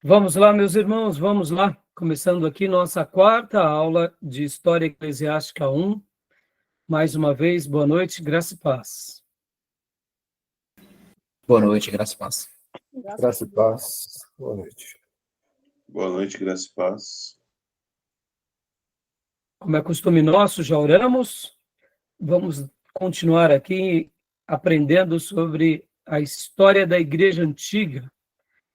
Vamos lá, meus irmãos, vamos lá. Começando aqui nossa quarta aula de História Eclesiástica 1. Mais uma vez, boa noite, graça e paz. Boa noite, graça e paz. Graça e paz. Boa noite. Boa noite, graça e paz. Como é costume nosso, já oramos. Vamos continuar aqui aprendendo sobre a história da Igreja Antiga,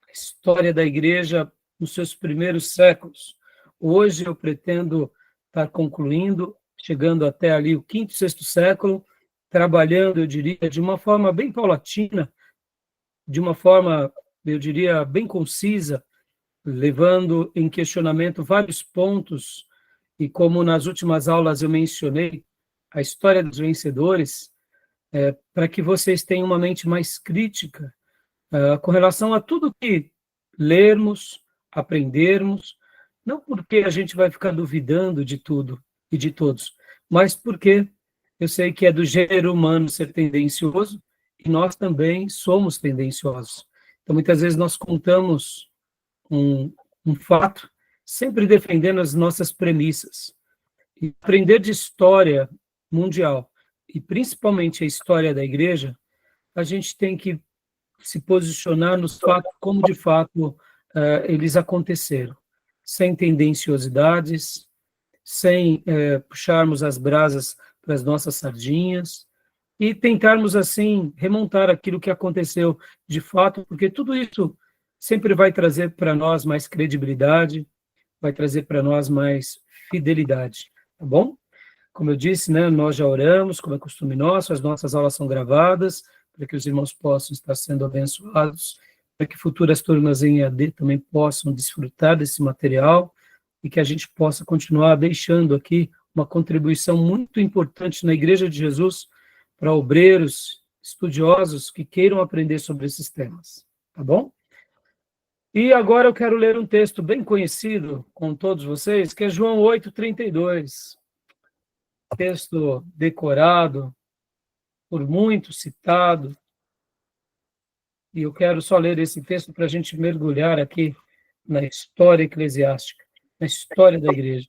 a história da Igreja nos seus primeiros séculos. Hoje eu pretendo estar concluindo, chegando até ali o quinto, sexto século, trabalhando, eu diria, de uma forma bem paulatina, de uma forma, eu diria, bem concisa, levando em questionamento vários pontos, e como nas últimas aulas eu mencionei, a história dos vencedores, para que vocês tenham uma mente mais crítica com relação a tudo que lermos, aprendermos, não porque a gente vai ficar duvidando de tudo e de todos, mas porque eu sei que é do gênero humano ser tendencioso e nós também somos tendenciosos. Então, muitas vezes nós contamos um fato, sempre defendendo as nossas premissas. E aprender de história mundial, e principalmente a história da igreja, a gente tem que se posicionar nos fatos como de fato eles aconteceram, sem tendenciosidades, sem puxarmos as brasas para as nossas sardinhas e tentarmos assim remontar aquilo que aconteceu de fato, porque tudo isso sempre vai trazer para nós mais credibilidade, vai trazer para nós mais fidelidade, tá bom? Como eu disse, né, nós já oramos, como é costume nosso, as nossas aulas são gravadas, para que os irmãos possam estar sendo abençoados, para que futuras turmas em EAD também possam desfrutar desse material e que a gente possa continuar deixando aqui uma contribuição muito importante na Igreja de Jesus para obreiros, estudiosos que queiram aprender sobre esses temas, tá bom? E agora eu quero ler um texto bem conhecido com todos vocês, que é João 8:32. Texto decorado, por muitos citado, e eu quero só ler esse texto para a gente mergulhar aqui na história eclesiástica, na história da igreja.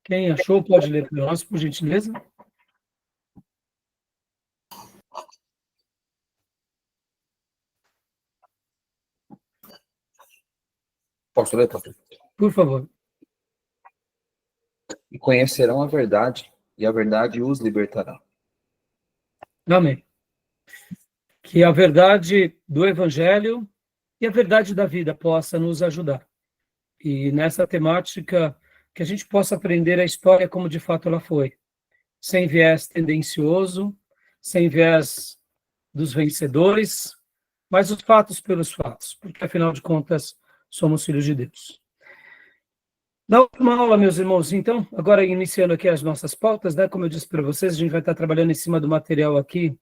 Quem achou pode ler para nós, por gentileza. Posso ler, pastor? Por favor. E conhecerão a verdade, e a verdade os libertará. Amém. Que a verdade do Evangelho e a verdade da vida possa nos ajudar. E nessa temática, que a gente possa aprender a história como de fato ela foi, sem viés tendencioso, sem viés dos vencedores, mas os fatos pelos fatos, porque afinal de contas somos filhos de Deus. Na última aula, meus irmãos, então, agora iniciando aqui as nossas pautas, né, como eu disse para vocês, a gente vai estar trabalhando em cima do material aqui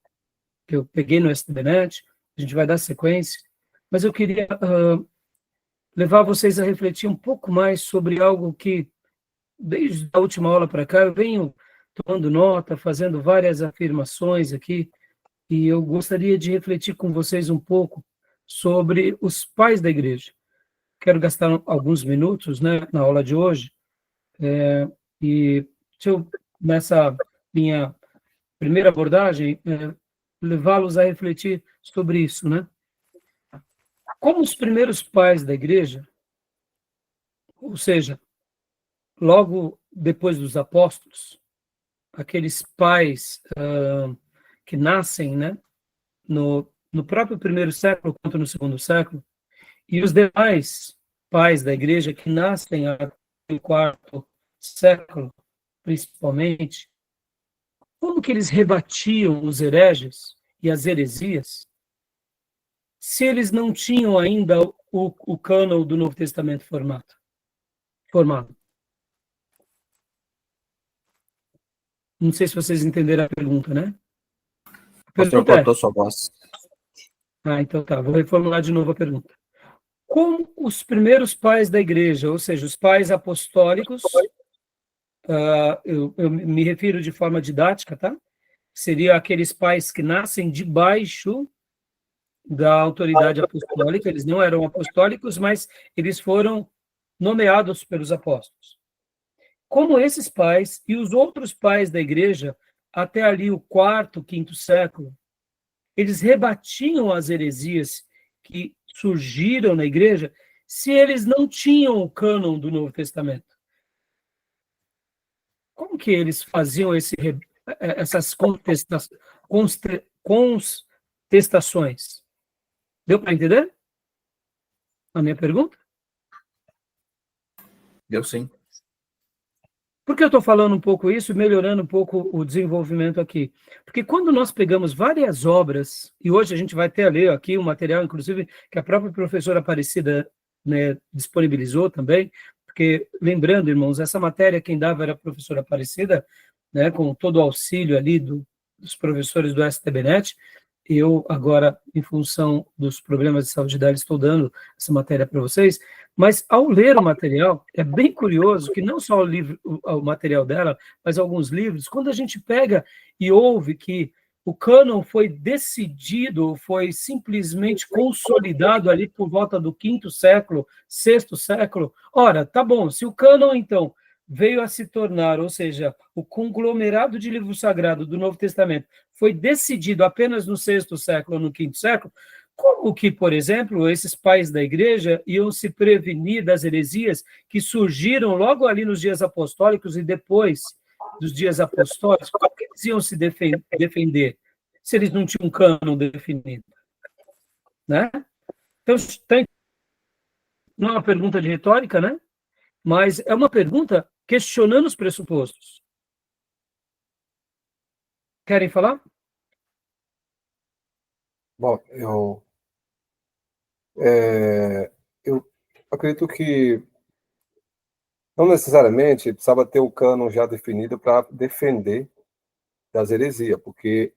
que eu peguei no SDNet, a gente vai dar sequência, mas eu queria levar vocês a refletir um pouco mais sobre algo que, desde a última aula para cá, eu venho tomando nota, fazendo várias afirmações aqui, e eu gostaria de refletir com vocês um pouco sobre os pais da igreja. Quero gastar alguns minutos, né, na aula de hoje, e deixa eu, nessa minha primeira abordagem, levá-los a refletir sobre isso, né? Como os primeiros pais da igreja, ou seja, logo depois dos apóstolos, aqueles pais que nascem, né, no próprio primeiro século quanto no segundo século, e os demais pais da igreja que nascem no quarto século, principalmente, como que eles rebatiam os hereges e as heresias, se eles não tinham ainda o cânon do Novo Testamento formado? Não sei se vocês entenderam a pergunta, né? A Pastor, pergunta cortou sua voz. então tá, vou reformular de novo a pergunta. Como os primeiros pais da igreja, ou seja, os pais apostólicos, eu me refiro de forma didática, tá? Seria aqueles pais que nascem debaixo da autoridade apostólica, eles não eram apostólicos, mas eles foram nomeados pelos apóstolos. Como esses pais e os outros pais da igreja, até ali o quarto, quinto século, eles rebatiam as heresias que surgiram na igreja se eles não tinham o cânon do Novo Testamento. Como que eles faziam essas contestações? Deu para entender a minha pergunta? Deu sim. Por que eu estou falando um pouco isso, melhorando um pouco o desenvolvimento aqui? Porque quando nós pegamos várias obras, e hoje a gente vai ter a ler aqui um material, inclusive, que a própria professora Aparecida, né, disponibilizou também, porque, lembrando, irmãos, essa matéria quem dava era a professora Aparecida, né, com todo o auxílio ali dos professores do STBnet. Eu, agora, em função dos problemas de saúde dela, estou dando essa matéria para vocês, mas ao ler o material, é bem curioso que não só o material dela, mas alguns livros, quando a gente pega e ouve que o cânon foi decidido, foi simplesmente consolidado ali por volta do quinto século, sexto século, ora, tá bom, se o cânon, então, veio a se tornar, ou seja, o conglomerado de livro sagrado do Novo Testamento foi decidido apenas no sexto século ou no quinto século, como que, por exemplo, esses pais da igreja iam se prevenir das heresias que surgiram logo ali nos dias apostólicos e depois dos dias apostólicos? Como que eles iam se defender se eles não tinham um cânon definido? Né? Então, não é uma pergunta de retórica, né? Mas é uma pergunta questionando os pressupostos. Querem falar? Bom, eu acredito que não necessariamente precisava ter o cânon já definido para defender das heresias, porque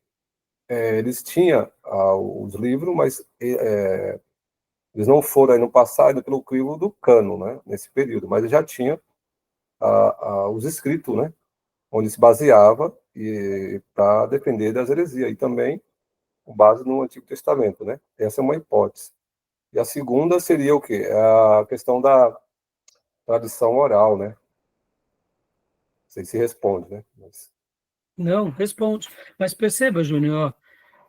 eles tinham os livros, mas eles não foram aí no passado pelo crivo do cânon, né, nesse período, mas já tinha os escritos, né, onde se baseava para defender das heresias, e também com base no Antigo Testamento, né? Essa é uma hipótese. E a segunda seria o quê? A questão da tradição oral, né? Não sei se responde, né? Não, responde. Mas perceba, Júnior,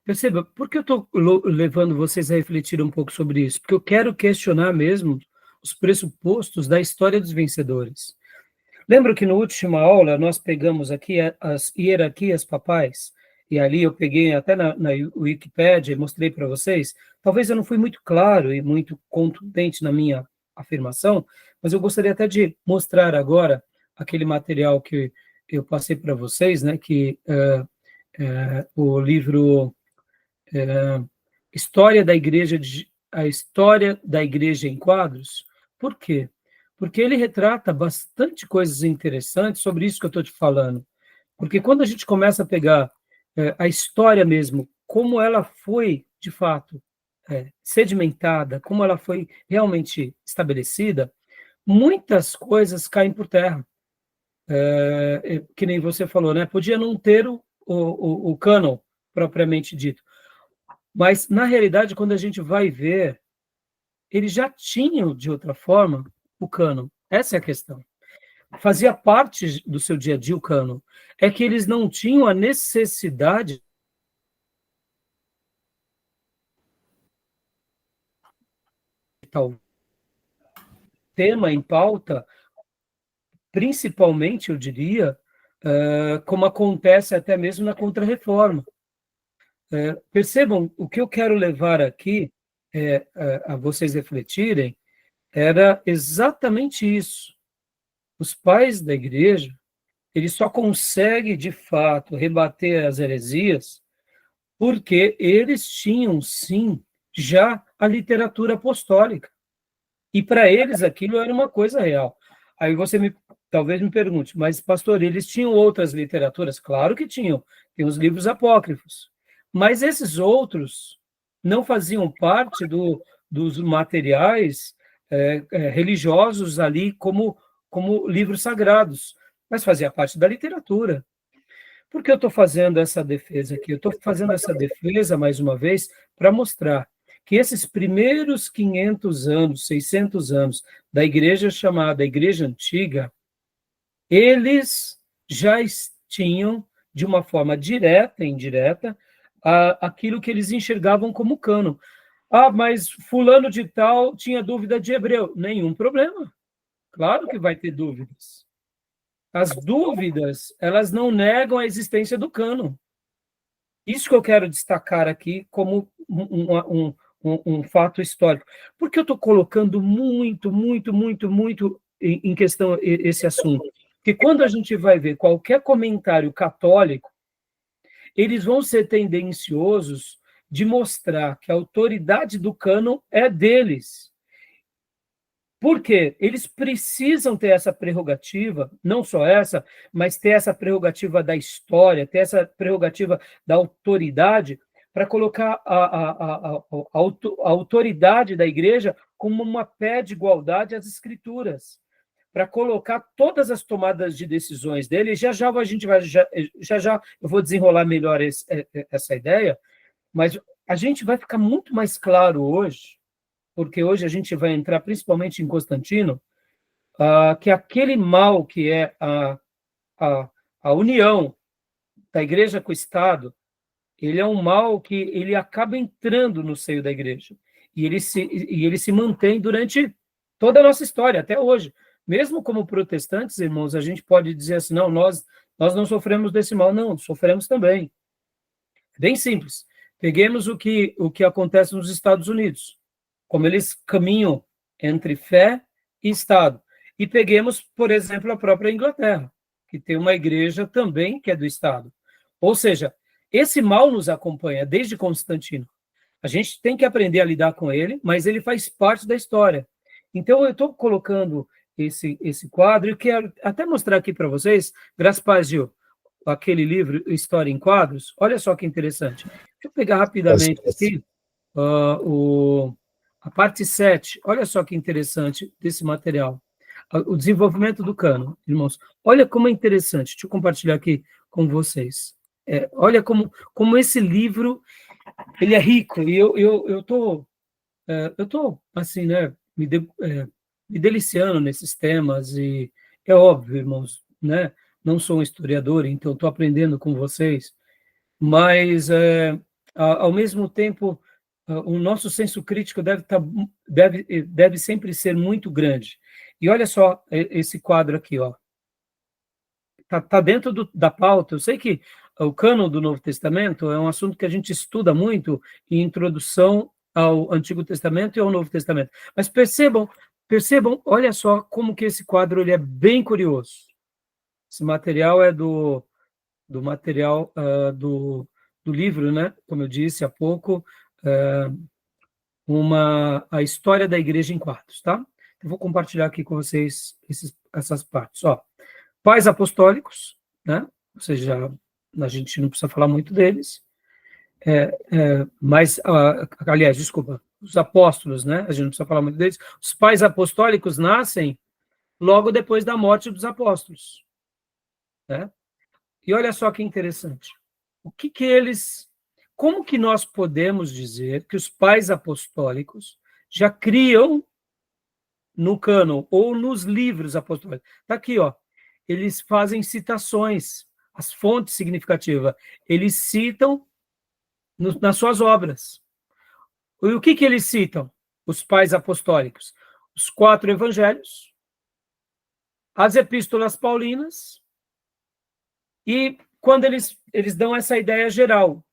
perceba, por que eu estou levando vocês a refletir um pouco sobre isso? Porque eu quero questionar mesmo os pressupostos da história dos vencedores. Lembro que na última aula nós pegamos aqui as hierarquias papais, e ali eu peguei até na Wikipédia e mostrei para vocês. Talvez eu não fui muito claro e muito contundente na minha afirmação, mas eu gostaria até de mostrar agora aquele material que eu passei para vocês, né, que o livro História da Igreja, a História da Igreja em Quadros. Por quê? Porque ele retrata bastante coisas interessantes sobre isso que eu estou te falando. Porque quando a gente começa a pegar a história mesmo, como ela foi, de fato, sedimentada, como ela foi realmente estabelecida, muitas coisas caem por terra. Que nem você falou, né? Podia não ter o cânon propriamente dito. Mas, na realidade, quando a gente vai ver, eles já tinham, de outra forma, o cânon. Essa é a questão. Fazia parte do seu dia a dia o cânon. É que eles não tinham a necessidade de tal tema em pauta, principalmente, eu diria, como acontece até mesmo na Contra-Reforma. Percebam, o que eu quero levar aqui a vocês refletirem era exatamente isso. Os pais da igreja, eles só conseguem, de fato, rebater as heresias porque eles tinham, sim, já a literatura apostólica. E para eles aquilo era uma coisa real. Aí você talvez me pergunte, mas, pastor, eles tinham outras literaturas? Claro que tinham. Tem os livros apócrifos. Mas esses outros não faziam parte dos materiais religiosos ali como livros sagrados, mas fazia parte da literatura. Por que eu estou fazendo essa defesa aqui? Eu estou fazendo essa defesa, mais uma vez, para mostrar que esses primeiros 500 anos, 600 anos da igreja chamada Igreja Antiga, eles já tinham, de uma forma direta e indireta, aquilo que eles enxergavam como cânon. Ah, mas fulano de tal tinha dúvida de hebreu. Nenhum problema. Claro que vai ter dúvidas. As dúvidas, elas não negam a existência do cânon. Isso que eu quero destacar aqui como um fato histórico. Por que eu estou colocando muito em questão esse assunto? Porque quando a gente vai ver qualquer comentário católico, eles vão ser tendenciosos de mostrar que a autoridade do cânon é deles. Por quê? Eles precisam ter essa prerrogativa, não só essa, mas ter essa prerrogativa da história, ter essa prerrogativa da autoridade, para colocar a autoridade da igreja como uma pé de igualdade às escrituras, para colocar todas as tomadas de decisões dele. Já a gente vai, eu vou desenrolar melhor essa ideia, mas a gente vai ficar muito mais claro hoje, porque hoje a gente vai entrar principalmente em Constantino, que aquele mal que é a união da igreja com o Estado, ele é um mal que ele acaba entrando no seio da igreja, e ele se mantém durante toda a nossa história, até hoje. Mesmo como protestantes, irmãos, a gente pode dizer assim, não, nós não sofremos desse mal. Não, sofremos também. Bem simples. Peguemos o que acontece nos Estados Unidos, como eles caminham entre fé e Estado. E peguemos, por exemplo, a própria Inglaterra, que tem uma igreja também que é do Estado. Ou seja, esse mal nos acompanha desde Constantino. A gente tem que aprender a lidar com ele, mas ele faz parte da história. Então, eu estou colocando esse quadro, e quero até mostrar aqui para vocês, graças a Deus, Gil, aquele livro, História em Quadros. Olha só que interessante. Deixa eu pegar rapidamente aqui a parte 7. Olha só que interessante desse material. O desenvolvimento do cânon, irmãos. Olha como é interessante. Deixa eu compartilhar aqui com vocês. Olha como esse livro ele é rico. E eu tô assim, né, me deliciando nesses temas, e é óbvio, irmãos, né? Não sou um historiador, então estou aprendendo com vocês, mas, ao mesmo tempo, o nosso senso crítico deve sempre ser muito grande. E olha só esse quadro aqui, ó. Tá dentro da pauta. Eu sei que o cânon do Novo Testamento é um assunto que a gente estuda muito em introdução ao Antigo Testamento e ao Novo Testamento. Mas percebam, olha só como que esse quadro ele é bem curioso. Esse material é do material do livro, né? Como eu disse há pouco, a história da igreja em quadros, tá? Eu vou compartilhar aqui com vocês essas partes. Ó, pais apostólicos, né? Ou seja, a gente não precisa falar muito deles, mas, aliás, desculpa, os apóstolos, né? A gente não precisa falar muito deles. Os pais apostólicos nascem logo depois da morte dos apóstolos, né? E olha só que interessante. Como que nós podemos dizer que os pais apostólicos já criam no cânon ou nos livros apostólicos? Está aqui, ó. Eles fazem citações, as fontes significativas. Eles citam nas suas obras. E o que eles citam? Os pais apostólicos. Os 4 evangelhos, as epístolas paulinas, e quando eles dão essa ideia geral.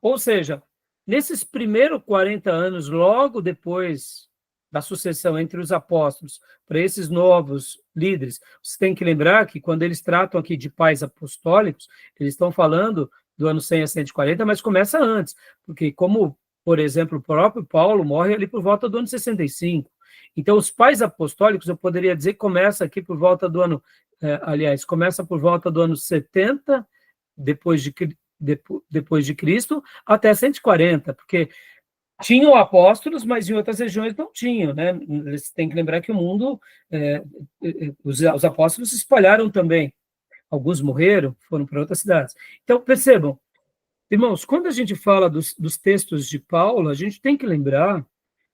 Ou seja, nesses primeiros 40 anos, logo depois da sucessão entre os apóstolos, para esses novos líderes, você tem que lembrar que quando eles tratam aqui de pais apostólicos, eles estão falando do ano 100 a 140, mas começa antes, porque como, por exemplo, o próprio Paulo morre ali por volta do ano 65. Então, os pais apostólicos, eu poderia dizer que começa aqui por volta do ano, começa por volta do ano 70, depois de Cristo, até 140, porque tinham apóstolos, mas em outras regiões não tinham, né? Você tem que lembrar que o mundo, os apóstolos se espalharam também. Alguns morreram, foram para outras cidades. Então, percebam Irmãos, quando a gente fala dos textos de Paulo, a gente tem que lembrar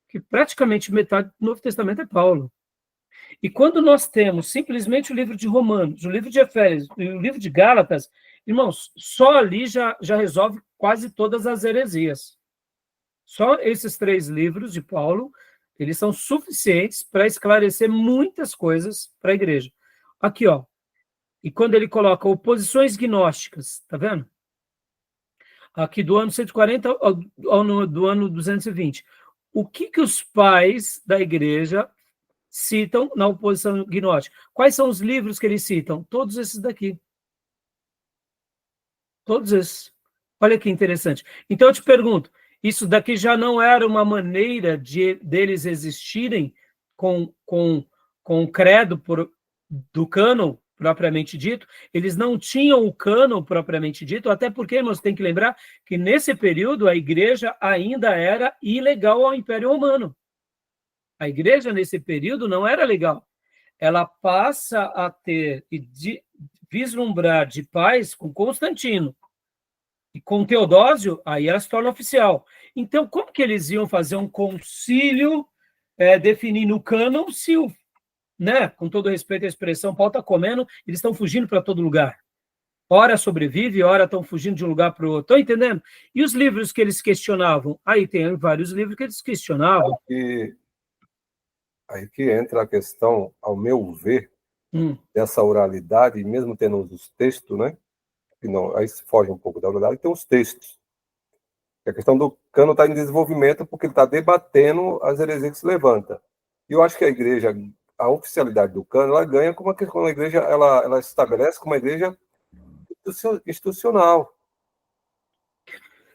que praticamente metade do Novo Testamento é Paulo. E quando nós temos simplesmente o livro de Romanos, o livro de Efésios e o livro de Gálatas, irmãos, só ali já resolve quase todas as heresias. Só esses 3 livros de Paulo, eles são suficientes para esclarecer muitas coisas para a igreja. Aqui, ó. E quando ele coloca oposições gnósticas, tá vendo? Aqui do ano 140 do ano 220. O que os pais da igreja citam na oposição gnóstica? Quais são os livros que eles citam? Todos esses daqui. Todos esses. Olha que interessante. Então eu te pergunto, isso daqui já não era uma maneira deles existirem com o credo do cânon propriamente dito? Eles não tinham o cânon propriamente dito, até porque, irmãos, tem que lembrar que nesse período a igreja ainda era ilegal ao Império Romano. A igreja, nesse período, não era legal. Ela passa a ter e vislumbrar de paz com Constantino. E com Teodósio, aí ela se torna oficial. Então, como que eles iam fazer um concílio definindo o cânon se com todo respeito à expressão, pau está comendo, eles estão fugindo para todo lugar. Ora sobrevive, ora estão fugindo de um lugar para o outro. Estão entendendo? E os livros que eles questionavam? Aí tem vários livros que eles questionavam. Aí que entra a questão, ao meu ver, dessa oralidade, mesmo tendo os textos, né? Que não, aí se foge um pouco da oralidade, tem os textos. A questão do cânon está em desenvolvimento porque ele está debatendo as heresias que se levantam. E eu acho que a igreja, a oficialidade do cânon, ela ganha como a igreja, ela estabelece como uma igreja institucional.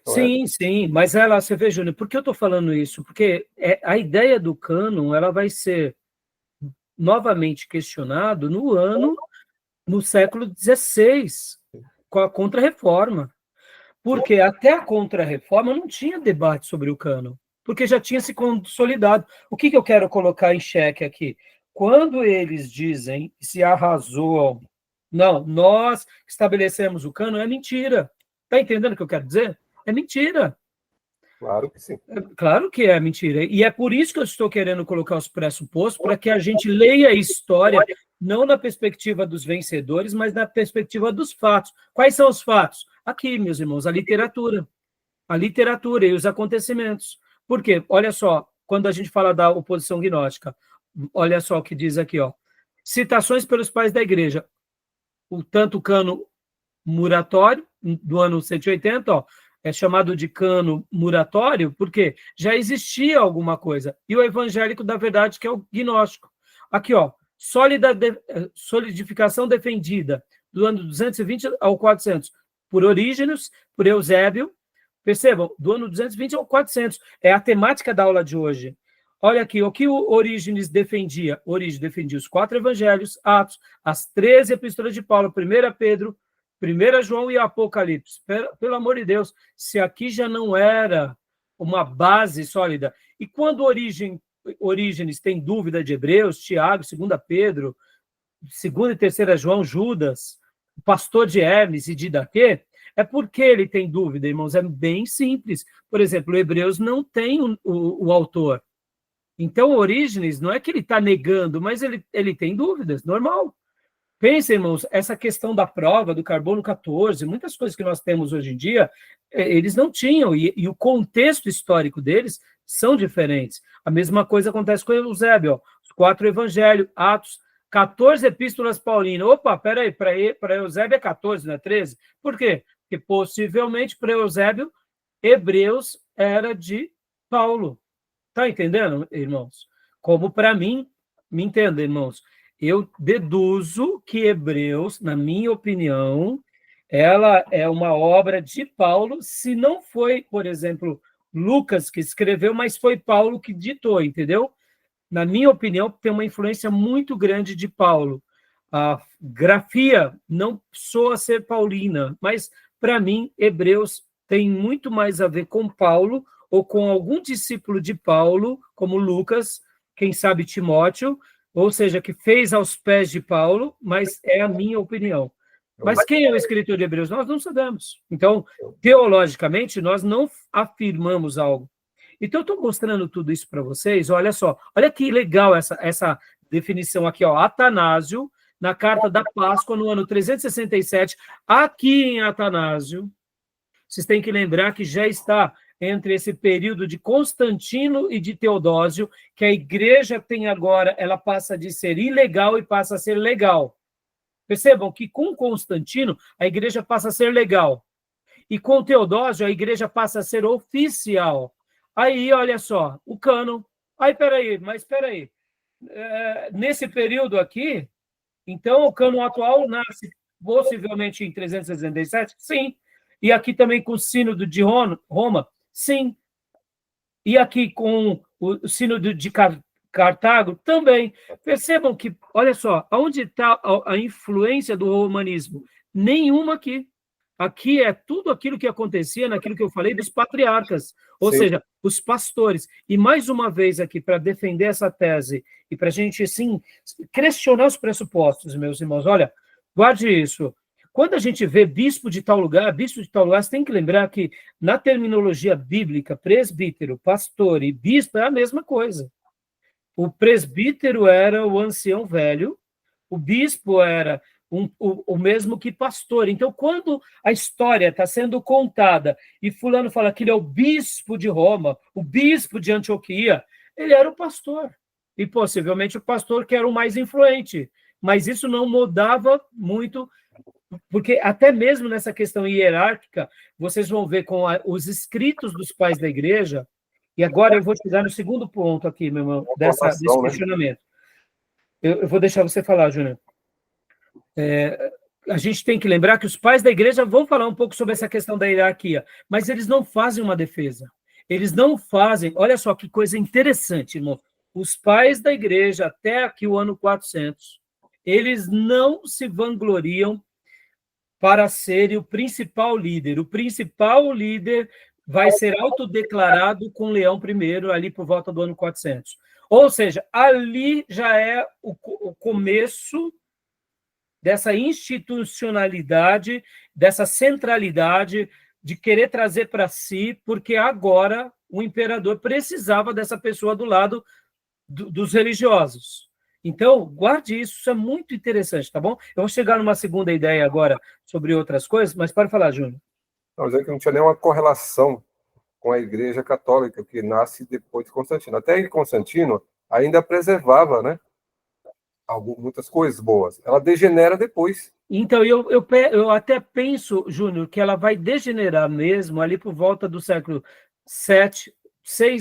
Sim, sim, mas você vê, Júnior, por que eu estou falando isso? Porque a ideia do cânon, ela vai ser novamente questionado no século XVI, com a Contra-Reforma. Porque até a Contra-Reforma não tinha debate sobre o cânon, porque já tinha se consolidado. O que eu quero colocar em xeque aqui? Quando eles dizem, se arrazoam, não, nós estabelecemos o cânon, é mentira. Está entendendo o que eu quero dizer? É mentira. Claro que sim. Claro que é mentira. E é por isso que eu estou querendo colocar os pressupostos, para que a gente leia a história, não na perspectiva dos vencedores, mas na perspectiva dos fatos. Quais são os fatos? Aqui, meus irmãos, a literatura. A literatura e os acontecimentos. Por quê? Olha só, quando a gente fala da oposição gnóstica, olha só o que diz aqui, ó. Citações pelos pais da igreja. Tanto o cano muratório, do ano 180, ó, é chamado de cano muratório, porque já existia alguma coisa. E o evangélico da verdade, que é o gnóstico. Aqui, ó, solidificação defendida, do ano 220 ao 400, por Orígenes, por Eusébio. Percebam, do ano 220 ao 400. É a temática da aula de hoje. Olha aqui, o que o Orígenes defendia? Orígenes defendia os 4 evangelhos, Atos, as 13 epístolas de Paulo, 1 Pedro, 1 João e Apocalipse. Pelo amor de Deus, se aqui já não era uma base sólida. E quando Orígenes tem dúvida de Hebreus, Tiago, 2 Pedro, 2 e 3 João, Judas, o pastor de Hermes e de Daquê, é porque ele tem dúvida, irmãos, é bem simples. Por exemplo, Hebreus não tem o autor. Então, Orígenes, não é que ele está negando, mas ele tem dúvidas, normal. Pensa, irmãos, essa questão da prova, do carbono 14, muitas coisas que nós temos hoje em dia, eles não tinham, e o contexto histórico deles são diferentes. A mesma coisa acontece com Eusébio, ó, os 4 evangelhos, Atos, 14 epístolas paulinas. Opa, peraí, para Eusébio é 14, não é 13? Por quê? Porque possivelmente para Eusébio, Hebreus era de Paulo. Está entendendo, irmãos? Como para mim, me entenda, irmãos, eu deduzo que Hebreus, na minha opinião, ela é uma obra de Paulo, se não foi, por exemplo, Lucas que escreveu, mas foi Paulo que ditou, entendeu? Na minha opinião, tem uma influência muito grande de Paulo. A grafia não soa ser paulina, mas, para mim, Hebreus tem muito mais a ver com Paulo ou com algum discípulo de Paulo, como Lucas, quem sabe Timóteo, ou seja, que fez aos pés de Paulo, mas é a minha opinião. Mas quem é o escritor de Hebreus? Nós não sabemos. Então, teologicamente, nós não afirmamos algo. Então, eu estou mostrando tudo isso para vocês. Olha só, olha que legal essa definição aqui, ó. Atanásio, na Carta da Páscoa, no ano 367, aqui em Atanásio, vocês têm que lembrar que já está entre esse período de Constantino e de Teodósio, que a igreja tem agora, ela passa de ser ilegal e passa a ser legal. Percebam que com Constantino, a igreja passa a ser legal. E com Teodósio, a igreja passa a ser oficial. Aí, olha só, o cânon. Aí, peraí. Nesse período aqui, então, o cânon atual nasce possivelmente em 367? Sim. E aqui também com o sínodo de Roma? Sim. E aqui com o sínodo de Cartago? Também. Percebam que, olha só, aonde está a influência do romanismo? Nenhuma aqui. Aqui é tudo aquilo que acontecia naquilo que eu falei dos patriarcas, ou Sim. seja, os pastores. E mais uma vez aqui, para defender essa tese e para a gente, assim, questionar os pressupostos, meus irmãos, olha, guarde isso. Quando a gente vê bispo de tal lugar, você tem que lembrar que na terminologia bíblica, presbítero, pastor e bispo é a mesma coisa. O presbítero era o ancião velho, o bispo era o mesmo que pastor. Então, quando a história está sendo contada e fulano fala que ele é o bispo de Roma, o bispo de Antioquia, ele era o pastor. E possivelmente o pastor que era o mais influente. Mas isso não mudava muito, porque até mesmo nessa questão hierárquica, vocês vão ver com os escritos dos pais da igreja, e agora eu vou chegar no segundo ponto aqui, meu irmão, desse questionamento. Eu vou deixar você falar, Júnior. A gente tem que lembrar que os pais da igreja vão falar um pouco sobre essa questão da hierarquia, mas eles não fazem uma defesa. Eles não fazem... Olha só que coisa interessante, irmão. Os pais da igreja, até aqui o ano 400, eles não se vangloriam para serem o principal líder. O principal líder vai ser autodeclarado com Leão I, ali por volta do ano 400. Ou seja, ali já é o começo dessa institucionalidade, dessa centralidade, de querer trazer para si, porque agora o imperador precisava dessa pessoa do lado dos religiosos. Então, guarde isso, isso é muito interessante, tá bom? Eu vou chegar numa segunda ideia agora sobre outras coisas, mas pode falar, Júnior. Não, dizendo que não tinha nenhuma correlação com a Igreja Católica, que nasce depois de Constantino. Até em Constantino ainda preservava, né, muitas coisas boas. Ela degenera depois. Então, eu até penso, Júnior, que ela vai degenerar mesmo ali por volta do século 6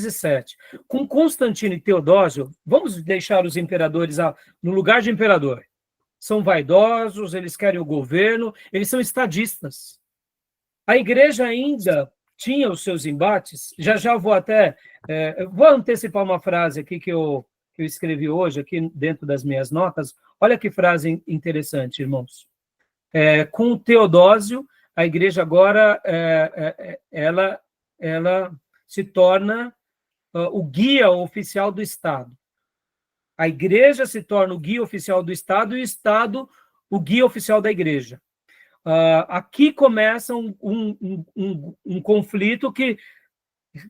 e 7. Com Constantino e Teodósio, vamos deixar os imperadores no lugar de imperador. São vaidosos, eles querem o governo, eles são estadistas. A igreja ainda tinha os seus embates, já vou até... vou antecipar uma frase aqui que eu escrevi hoje, aqui dentro das minhas notas. Olha que frase interessante, irmãos. Com Teodósio, a igreja agora ela se torna o guia oficial do Estado. A igreja se torna o guia oficial do Estado e o Estado o guia oficial da igreja. Aqui começa um conflito que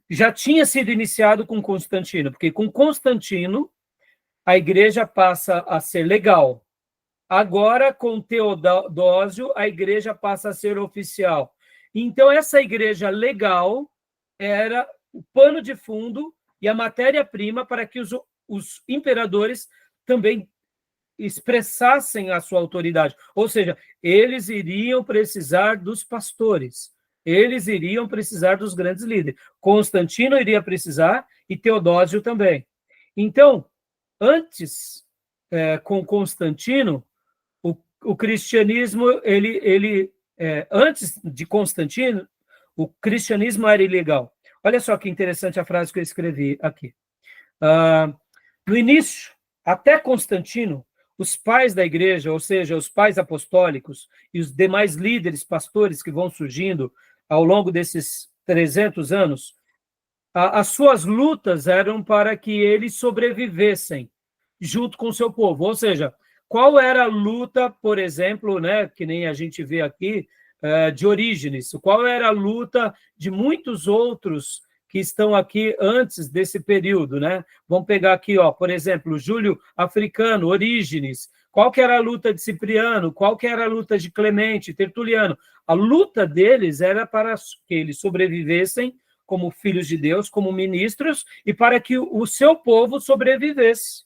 já tinha sido iniciado com Constantino, porque com Constantino a igreja passa a ser legal. Agora, com Teodósio, a igreja passa a ser oficial. Então, essa igreja legal era o pano de fundo e a matéria-prima para que os imperadores também expressassem a sua autoridade. Ou seja, eles iriam precisar dos pastores, eles iriam precisar dos grandes líderes. Constantino iria precisar e Teodósio também. Então, antes, com Constantino, o cristianismo, antes de Constantino, o cristianismo era ilegal. Olha só que interessante a frase que eu escrevi aqui. No início, até Constantino, os pais da igreja, ou seja, os pais apostólicos e os demais líderes, pastores que vão surgindo ao longo desses 300 anos, as suas lutas eram para que eles sobrevivessem junto com o seu povo. Ou seja, qual era a luta, por exemplo, né, que nem a gente vê aqui, de Orígenes, qual era a luta de muitos outros que estão aqui antes desse período, né? Vamos pegar aqui, ó, por exemplo, Júlio Africano, Orígenes. Qual que era a luta de Cipriano? Qual que era a luta de Clemente, Tertuliano? A luta deles era para que eles sobrevivessem como filhos de Deus, como ministros, e para que o seu povo sobrevivesse.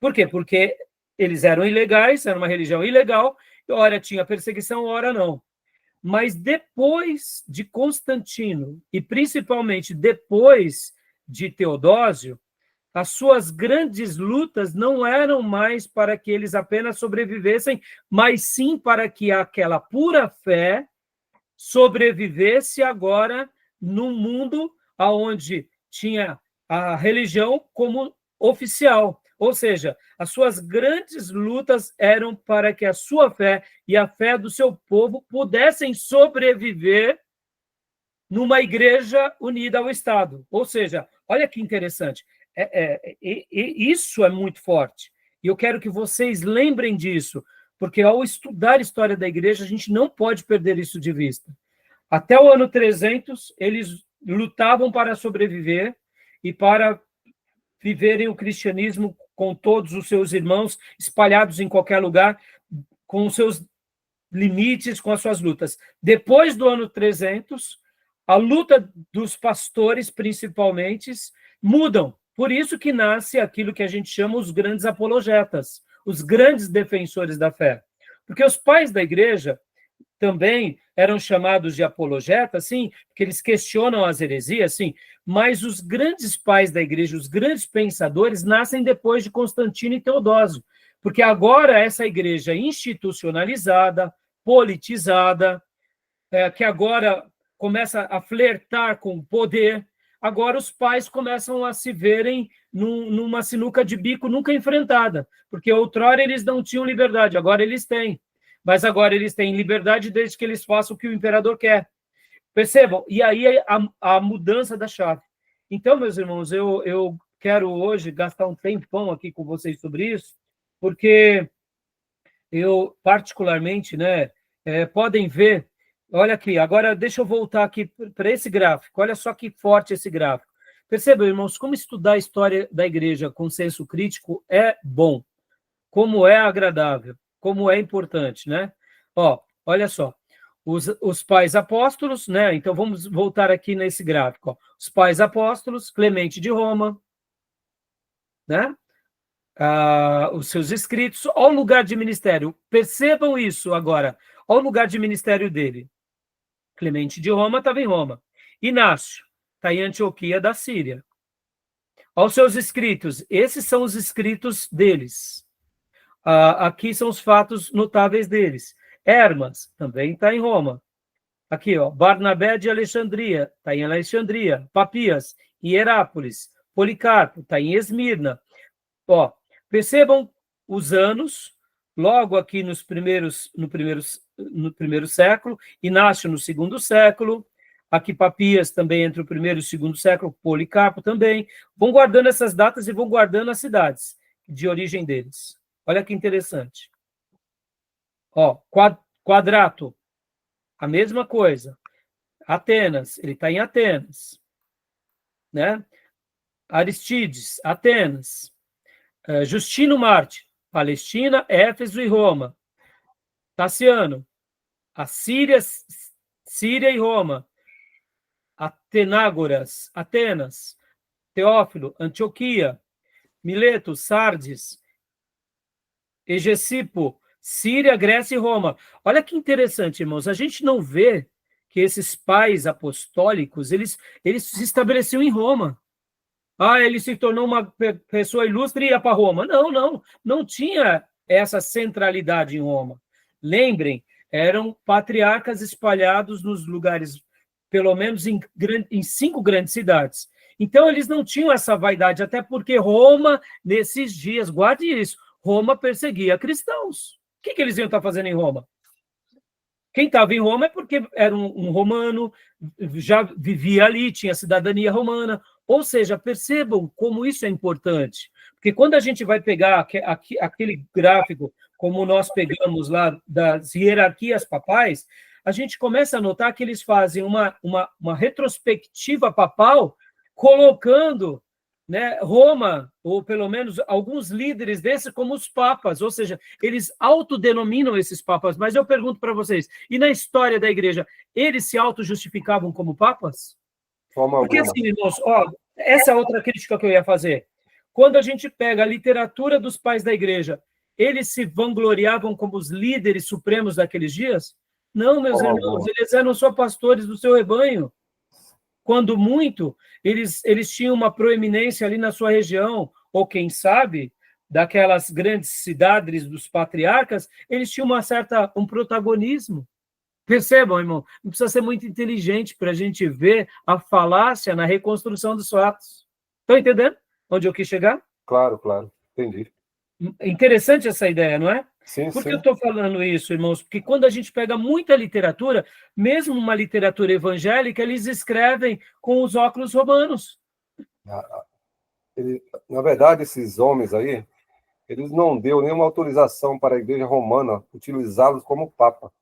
Por quê? Porque eles eram ilegais, era uma religião ilegal, ora tinha perseguição, ora não. Mas depois de Constantino, e principalmente depois de Teodósio, as suas grandes lutas não eram mais para que eles apenas sobrevivessem, mas sim para que aquela pura fé sobrevivesse agora num mundo onde tinha a religião como oficial. Ou seja, as suas grandes lutas eram para que a sua fé e a fé do seu povo pudessem sobreviver numa igreja unida ao Estado. Ou seja, olha que interessante, isso é muito forte. E eu quero que vocês lembrem disso, porque ao estudar a história da igreja, a gente não pode perder isso de vista. Até o ano 300, eles lutavam para sobreviver e para viverem o cristianismo com todos os seus irmãos espalhados em qualquer lugar, com os seus limites, com as suas lutas. Depois do ano 300, a luta dos pastores, principalmente, mudam. Por isso que nasce aquilo que a gente chama os grandes apologetas, os grandes defensores da fé. Porque os pais da igreja também eram chamados de apologetas, sim, porque eles questionam as heresias, sim, mas os grandes pais da igreja, os grandes pensadores, nascem depois de Constantino e Teodósio, porque agora essa igreja institucionalizada, politizada, que agora começa a flertar com o poder, agora os pais começam a se verem numa sinuca de bico nunca enfrentada, porque outrora eles não tinham liberdade, agora eles têm. Mas agora eles têm liberdade desde que eles façam o que o imperador quer. Percebam? E aí a mudança da chave. Então, meus irmãos, eu quero hoje gastar um tempão aqui com vocês sobre isso, porque eu, particularmente, né, podem ver, olha aqui, agora deixa eu voltar aqui para esse gráfico, olha só que forte esse gráfico. Percebam, irmãos, como estudar a história da igreja com senso crítico é bom, como é agradável, como é importante, né? Ó, olha só, os pais apóstolos, né? Então vamos voltar aqui nesse gráfico. Ó. Os pais apóstolos, Clemente de Roma, né? Os seus escritos, olha o lugar de ministério. Percebam isso agora. Olha o lugar de ministério dele. Clemente de Roma estava em Roma. Inácio está em Antioquia da Síria. Olha os seus escritos. Esses são os escritos deles. Aqui são os fatos notáveis deles. Hermas também está em Roma. Aqui, ó, Barnabé de Alexandria, está em Alexandria. Papias, em Herápolis. Policarpo, está em Esmirna. Ó, percebam os anos, logo aqui no primeiro século, Inácio no segundo século, aqui Papias também entre o primeiro e o segundo século, Policarpo também. Vão guardando essas datas e vão guardando as cidades de origem deles. Olha que interessante. Ó, Quadrato, a mesma coisa. Atenas, ele está em Atenas. Né? Aristides, Atenas. Justino Marte, Palestina, Éfeso e Roma. Taciano, a Síria e Roma. Atenágoras, Atenas. Teófilo, Antioquia. Mileto, Sardes. Egesipo, Síria, Grécia e Roma. Olha que interessante, irmãos. A gente não vê que esses pais apostólicos, eles se estabeleciam em Roma. Ele se tornou uma pessoa ilustre e ia para Roma. Não tinha essa centralidade em Roma. Lembrem, eram patriarcas espalhados nos lugares, pelo menos em 5 grandes cidades. Então, eles não tinham essa vaidade, até porque Roma, nesses dias, guarde isso, Roma perseguia cristãos. O que eles iam estar fazendo em Roma? Quem estava em Roma é porque era um romano, já vivia ali, tinha cidadania romana. Ou seja, percebam como isso é importante. Porque quando a gente vai pegar aquele gráfico como nós pegamos lá das hierarquias papais, a gente começa a notar que eles fazem uma retrospectiva papal, colocando, né, Roma, ou pelo menos alguns líderes desses, como os papas, ou seja, eles autodenominam esses papas. Mas eu pergunto para vocês, e na história da igreja, eles se auto-justificavam como papas? Porque assim, irmãos, ó, essa é outra crítica que eu ia fazer. Quando a gente pega a literatura dos pais da igreja, eles se vangloriavam como os líderes supremos daqueles dias? Não, meus irmãos, eles eram só pastores do seu rebanho. Quando muito, eles tinham uma proeminência ali na sua região, ou quem sabe, daquelas grandes cidades dos patriarcas, eles tinham um protagonismo. Percebam, irmão, não precisa ser muito inteligente para a gente ver a falácia na reconstrução dos fatos. Estão entendendo onde eu quis chegar? Claro, entendi. Interessante essa ideia, não é? Sim, Por que sim. eu estou falando isso, irmãos? Porque quando a gente pega muita literatura, mesmo uma literatura evangélica, eles escrevem com os óculos romanos. Na verdade, esses homens aí, eles não deu nenhuma autorização para a igreja romana utilizá-los como papa.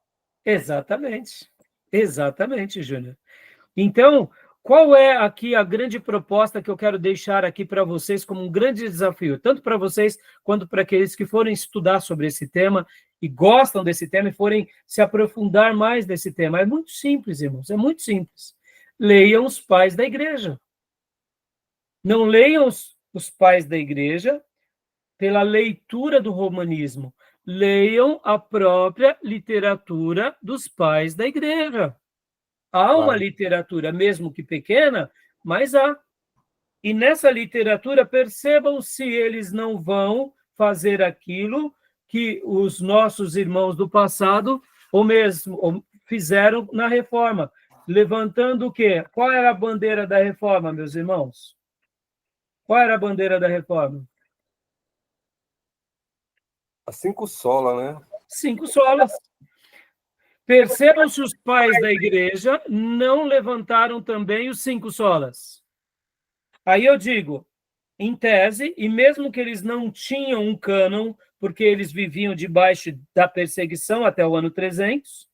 Exatamente. Exatamente, Júnior. Então, qual é aqui a grande proposta que eu quero deixar aqui para vocês como um grande desafio, tanto para vocês quanto para aqueles que forem estudar sobre esse tema e gostam desse tema e forem se aprofundar mais desse tema? É muito simples, irmãos, é muito simples. Leiam os pais da igreja. Não leiam os pais da igreja pela leitura do romanismo. Leiam a própria literatura dos pais da igreja. Há uma literatura, mesmo que pequena, mas há. E nessa literatura, percebam se eles não vão fazer aquilo que os nossos irmãos do passado, ou fizeram na reforma. Levantando o quê? Qual era a bandeira da reforma, meus irmãos? Qual era a bandeira da reforma? As 5 solas, né? 5 solas. Percebam se os pais da igreja não levantaram também os 5 solas. Aí eu digo, em tese, e mesmo que eles não tinham um cânon, porque eles viviam debaixo da perseguição até o ano 300,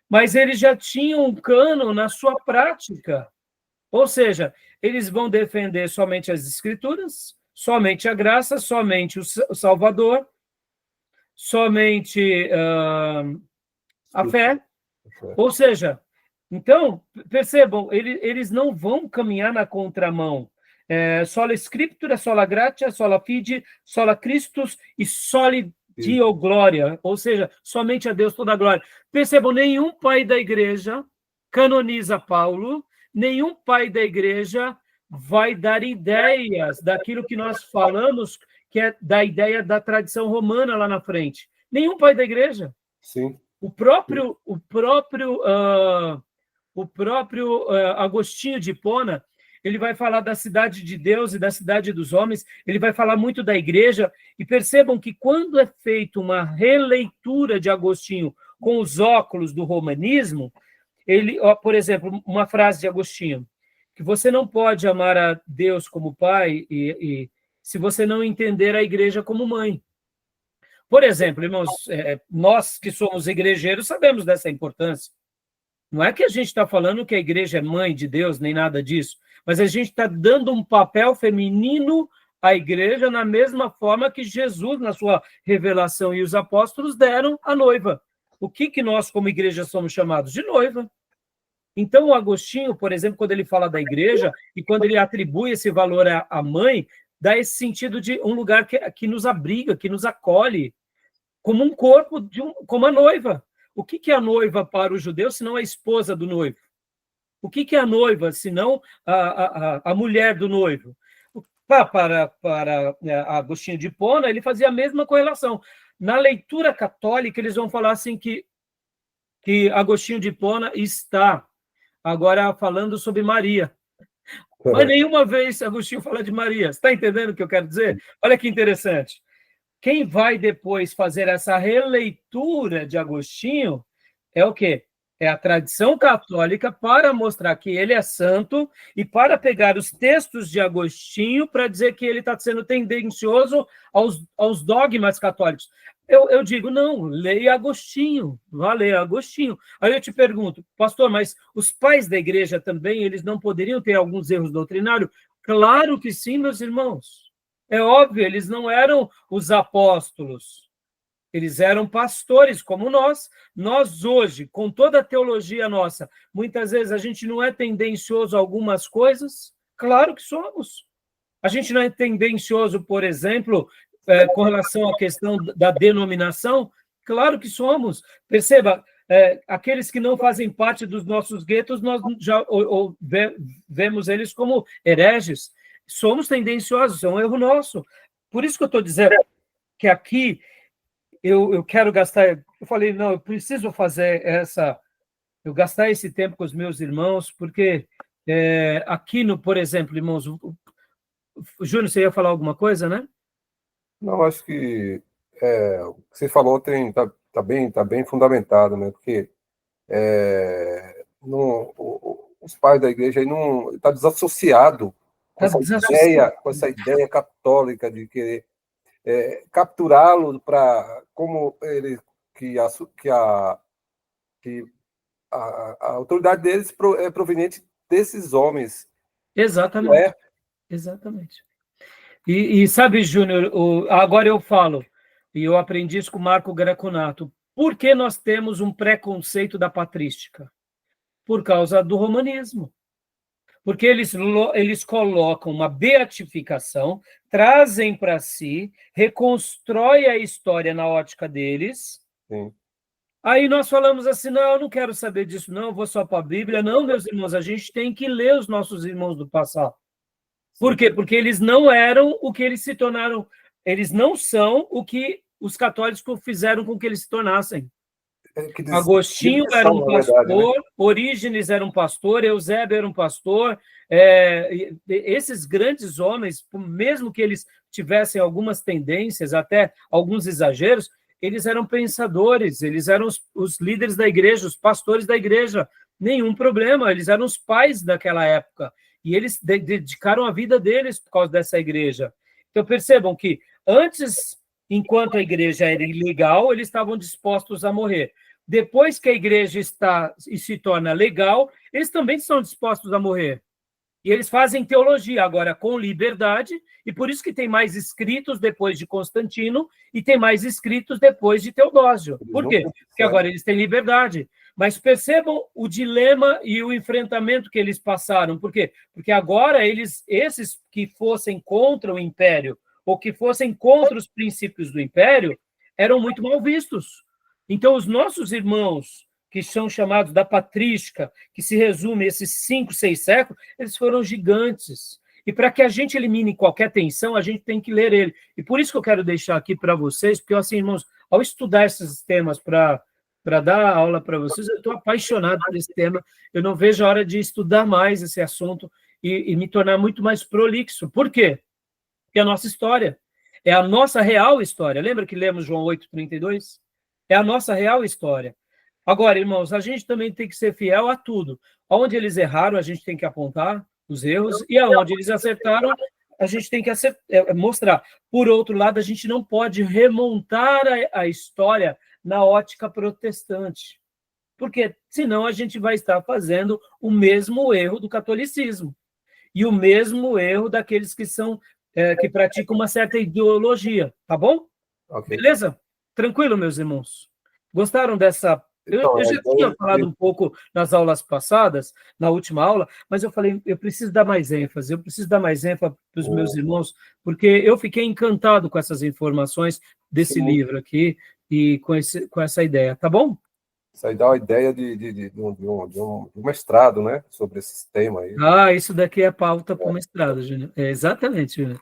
mas eles já tinham um cânon na sua prática. Ou seja, eles vão defender somente as escrituras, somente a graça, somente o Salvador, somente a fé. Ou seja, então, percebam, eles não vão caminhar na contramão. Sola Scriptura, sola gratia, sola fide, sola Christus e soli Deo gloria. Ou seja, somente a Deus toda a glória. Percebam, nenhum pai da igreja canoniza Paulo, nenhum pai da igreja vai dar ideias daquilo que nós falamos, que é da ideia da tradição romana lá na frente. Nenhum pai da igreja. Sim. O próprio Agostinho de Hipona, ele vai falar da cidade de Deus e da cidade dos homens, ele vai falar muito da igreja, e percebam que quando é feita uma releitura de Agostinho com os óculos do romanismo, por exemplo, uma frase de Agostinho, que você não pode amar a Deus como pai se você não entender a igreja como mãe. Por exemplo, irmãos, nós que somos igrejeiros sabemos dessa importância. Não é que a gente está falando que a igreja é mãe de Deus, nem nada disso, mas a gente está dando um papel feminino à igreja na mesma forma que Jesus, na sua revelação, e os apóstolos deram à noiva. O que nós, como igreja, somos chamados? De noiva. Então, o Agostinho, por exemplo, quando ele fala da igreja, e quando ele atribui esse valor à mãe, dá esse sentido de um lugar que nos abriga, que nos acolhe, como um corpo, como a noiva. O que é a noiva para o judeu, senão a esposa do noivo? O que é a noiva, senão a mulher do noivo? Para Agostinho de Hipona, ele fazia a mesma correlação. Na leitura católica, eles vão falar assim que Agostinho de Hipona está agora falando sobre Maria. Mas nenhuma vez Agostinho fala de Maria. Você está entendendo o que eu quero dizer? Olha que interessante. Quem vai depois fazer essa releitura de Agostinho é o quê? É a tradição católica para mostrar que ele é santo e para pegar os textos de Agostinho para dizer que ele está sendo tendencioso aos dogmas católicos. Eu digo, não, leia Agostinho, vá ler Agostinho. Aí eu te pergunto, pastor, mas os pais da igreja também, eles não poderiam ter alguns erros doutrinários? Claro que sim, meus irmãos. É óbvio, eles não eram os apóstolos, eles eram pastores como nós. Nós hoje, com toda a teologia nossa, muitas vezes a gente não é tendencioso a algumas coisas? Claro que somos. A gente não é tendencioso, por exemplo, com relação à questão da denominação? Claro que somos. Perceba, aqueles que não fazem parte dos nossos guetos, nós já vemos eles como hereges. Somos tendenciosos, é um erro nosso. Por isso que eu estou dizendo que aqui eu quero gastar... Eu falei, não, eu preciso fazer eu gastar esse tempo com os meus irmãos, porque aqui, por exemplo, irmãos... Júnior, você ia falar alguma coisa, né? Não, acho que o que você falou tá bem fundamentado, né? Porque os pais da igreja aí não está desassociado com essa ideia católica de querer capturá-lo para como ele que a autoridade deles é proveniente desses homens. Exatamente. Exatamente. E sabe, Júnior, agora eu falo, e eu aprendi isso com o Marco Greconato, por que nós temos um preconceito da patrística? Por causa do romanismo. Porque eles colocam uma beatificação, trazem para si, reconstrói a história na ótica deles. Sim. Aí nós falamos assim, não, eu não quero saber disso, não, eu vou só para a Bíblia. Não, meus irmãos, a gente tem que ler os nossos irmãos do passado. Por quê? Porque eles não eram o que eles se tornaram, eles não são o que os católicos fizeram com que eles se tornassem. Agostinho era um pastor, verdade, né? Orígenes era um pastor, Eusébio era um pastor. Esses grandes homens, mesmo que eles tivessem algumas tendências, até alguns exageros, eles eram pensadores, eles eram os líderes da igreja, os pastores da igreja. Nenhum problema, eles eram os pais daquela época. E eles dedicaram a vida deles por causa dessa igreja. Então, percebam que antes, enquanto a igreja era ilegal, eles estavam dispostos a morrer. Depois que a igreja está e se torna legal, eles também estão dispostos a morrer. E eles fazem teologia agora com liberdade, e por isso que tem mais escritos depois de Constantino e tem mais escritos depois de Teodósio. Por quê? Porque agora eles têm liberdade. Mas percebam o dilema e o enfrentamento que eles passaram. Por quê? Porque agora esses que fossem contra o império ou que fossem contra os princípios do império eram muito mal vistos. Então, os nossos irmãos, que são chamados da patrística, que se resume a esses 5, 6 séculos, eles foram gigantes. E para que a gente elimine qualquer tensão, a gente tem que ler ele. E por isso que eu quero deixar aqui para vocês, porque, assim, irmãos, ao estudar esses temas para dar aula para vocês, eu estou apaixonado por esse tema, eu não vejo a hora de estudar mais esse assunto e me tornar muito mais prolixo. Por quê? Porque é a nossa história, é a nossa real história. Lembra que lemos João 8:32? É a nossa real história. Agora, irmãos, a gente também tem que ser fiel a tudo. Onde eles erraram, a gente tem que apontar os erros, e aonde eles acertaram, a gente tem que mostrar. Por outro lado, a gente não pode remontar a história na ótica protestante, porque senão a gente vai estar fazendo o mesmo erro do catolicismo e o mesmo erro daqueles que que praticam uma certa ideologia, tá bom? Okay. Beleza? Tranquilo, meus irmãos? Gostaram dessa... Então, eu já tinha falado um pouco nas aulas passadas, na última aula, mas eu falei, eu preciso dar mais ênfase para os meus irmãos, porque eu fiquei encantado com essas informações desse livro aqui e com essa ideia, tá bom? Isso aí dá uma ideia de um mestrado, né, sobre esses temas aí. Ah, isso daqui é pauta para o mestrado, Júnior. Exatamente, Júnior.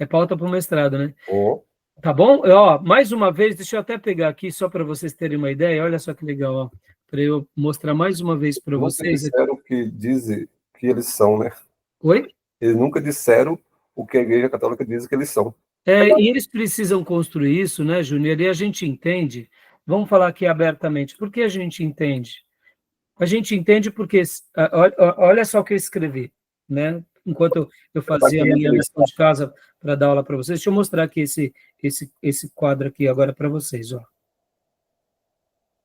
É pauta para o mestrado, né? Tá bom? Mais uma vez, deixa eu até pegar aqui, só para vocês terem uma ideia. Olha só que legal, para eu mostrar mais uma vez para vocês. Eles disseram que dizem que eles são, né? Oi? Eles nunca disseram o que a Igreja Católica diz que eles são. E eles precisam construir isso, né, Júnior? E a gente entende, vamos falar aqui abertamente, por que a gente entende? A gente entende porque, olha só o que eu escrevi, né? enquanto eu fazia a minha lição de casa para dar aula para vocês. Deixa eu mostrar aqui esse quadro aqui agora para vocês, ó.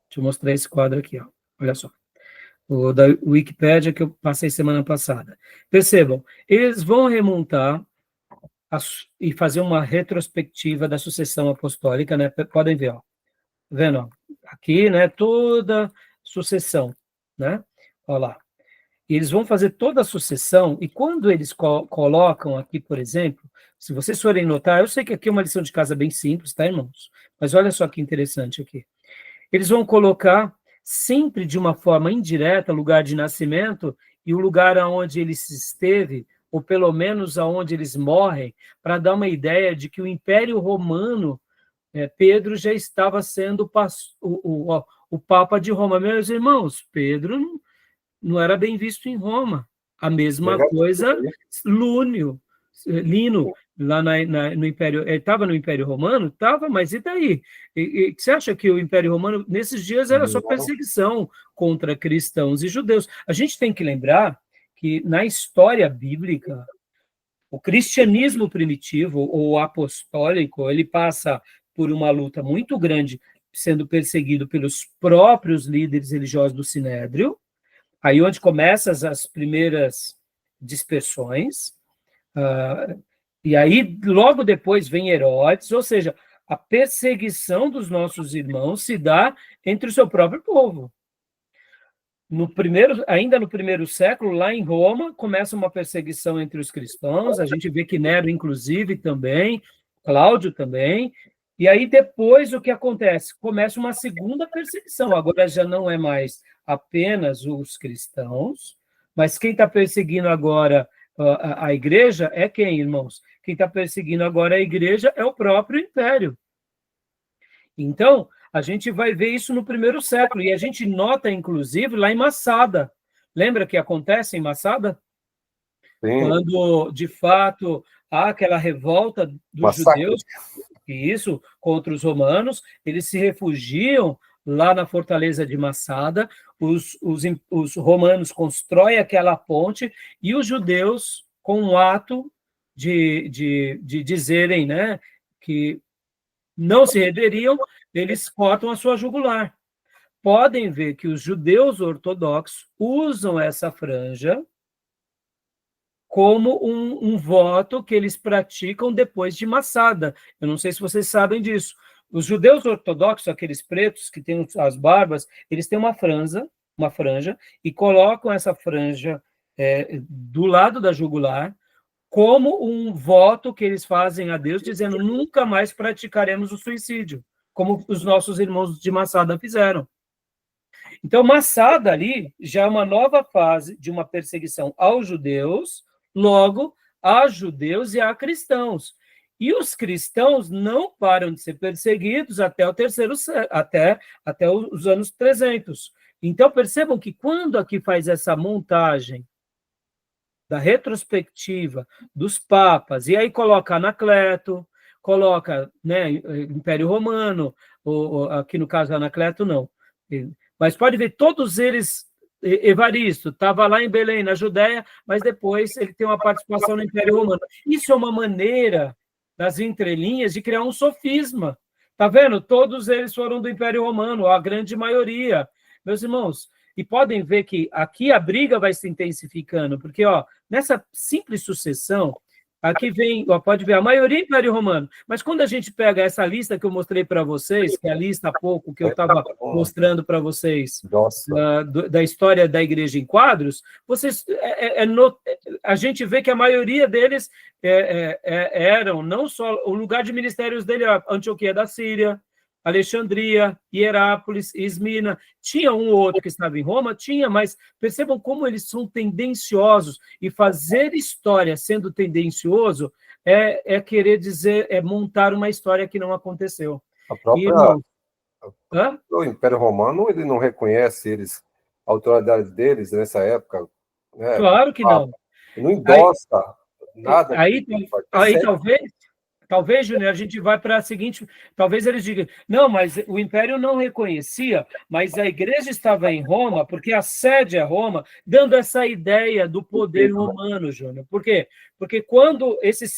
Deixa eu mostrar esse quadro aqui, ó. Olha só. O da Wikipédia que eu passei semana passada. Percebam, eles vão remontar e fazer uma retrospectiva da sucessão apostólica, né? Podem ver, ó. Tá vendo? Ó? Aqui, né? Toda sucessão, né? Olha lá. E eles vão fazer toda a sucessão, e quando eles colocam aqui, por exemplo, se vocês forem notar, eu sei que aqui é uma lição de casa bem simples, tá, irmãos? Mas olha só que interessante aqui. Eles vão colocar sempre de uma forma indireta o lugar de nascimento e o lugar aonde ele esteve, ou pelo menos aonde eles morrem, para dar uma ideia de que o Império Romano, Pedro já estava sendo o Papa de Roma. Meus irmãos, Pedro não era bem visto em Roma. A mesma coisa, Lino, lá no Império, ele estava no Império Romano? Estava, mas e daí? Você acha que o Império Romano, nesses dias, era só perseguição contra cristãos e judeus? A gente tem que lembrar que, na história bíblica, o cristianismo primitivo, ou apostólico, ele passa por uma luta muito grande, sendo perseguido pelos próprios líderes religiosos do Sinédrio, aí onde começam as primeiras dispersões, e aí logo depois vem Herodes, ou seja, a perseguição dos nossos irmãos se dá entre o seu próprio povo. Ainda no primeiro século, lá em Roma, começa uma perseguição entre os cristãos, a gente vê que Nero, inclusive, também, Cláudio também, e aí depois o que acontece? Começa uma segunda perseguição, agora já não é mais apenas os cristãos, mas quem está perseguindo agora a igreja é quem, irmãos? Quem está perseguindo agora a igreja é o próprio império. Então, a gente vai ver isso no primeiro século, e a gente nota, inclusive, lá em Massada. Lembra que acontece em Massada? Sim. Quando, de fato, há aquela revolta dos judeus, isso, contra os romanos, eles se refugiam lá na fortaleza de Massada, os romanos constroem aquela ponte, e os judeus, com um ato de dizerem, né, que não se renderiam, eles cortam a sua jugular. Podem ver que os judeus ortodoxos usam essa franja como um voto que eles praticam depois de Massada. Eu não sei se vocês sabem disso. Os judeus ortodoxos, aqueles pretos que têm as barbas, eles têm uma franja, e colocam essa franja do lado da jugular, como um voto que eles fazem a Deus, dizendo, nunca mais praticaremos o suicídio, como os nossos irmãos de Massada fizeram. Então, Massada ali já é uma nova fase de uma perseguição aos judeus, logo, a judeus e a cristãos. E os cristãos não param de ser perseguidos até até os anos 300. Então, percebam que quando aqui faz essa montagem da retrospectiva dos papas, e aí coloca Anacleto, coloca, né, Império Romano, ou aqui no caso Anacleto não, mas pode ver, todos eles, Evaristo, estava lá em Belém, na Judéia, mas depois ele tem uma participação no Império Romano. Isso é uma maneira, das entrelinhas, de criar um sofisma. Está vendo? Todos eles foram do Império Romano, a grande maioria. Meus irmãos, e podem ver que aqui a briga vai se intensificando, porque nessa simples sucessão, aqui vem, pode ver, a maioria Império Romano, mas quando a gente pega essa lista que eu mostrei para vocês, que é a lista há pouco que eu estava mostrando para vocês, da história da igreja em quadros, a gente vê que a maioria deles eram não só o lugar de ministérios dele, a Antioquia da Síria, Alexandria, Hierápolis, Esmina, tinha um ou outro que estava em Roma, tinha, mas percebam como eles são tendenciosos, e fazer história sendo tendencioso é querer dizer, é montar uma história que não aconteceu. O Império Romano, ele não reconhece a autoridade deles nessa época, né? Claro que não. Não endossa nada. Aí talvez... Talvez, Júnior, a gente vai para a seguinte... Talvez eles digam, não, mas o Império não reconhecia, mas a igreja estava em Roma, porque a sede é Roma, dando essa ideia do poder romano, Júnior. Por quê? Porque quando esses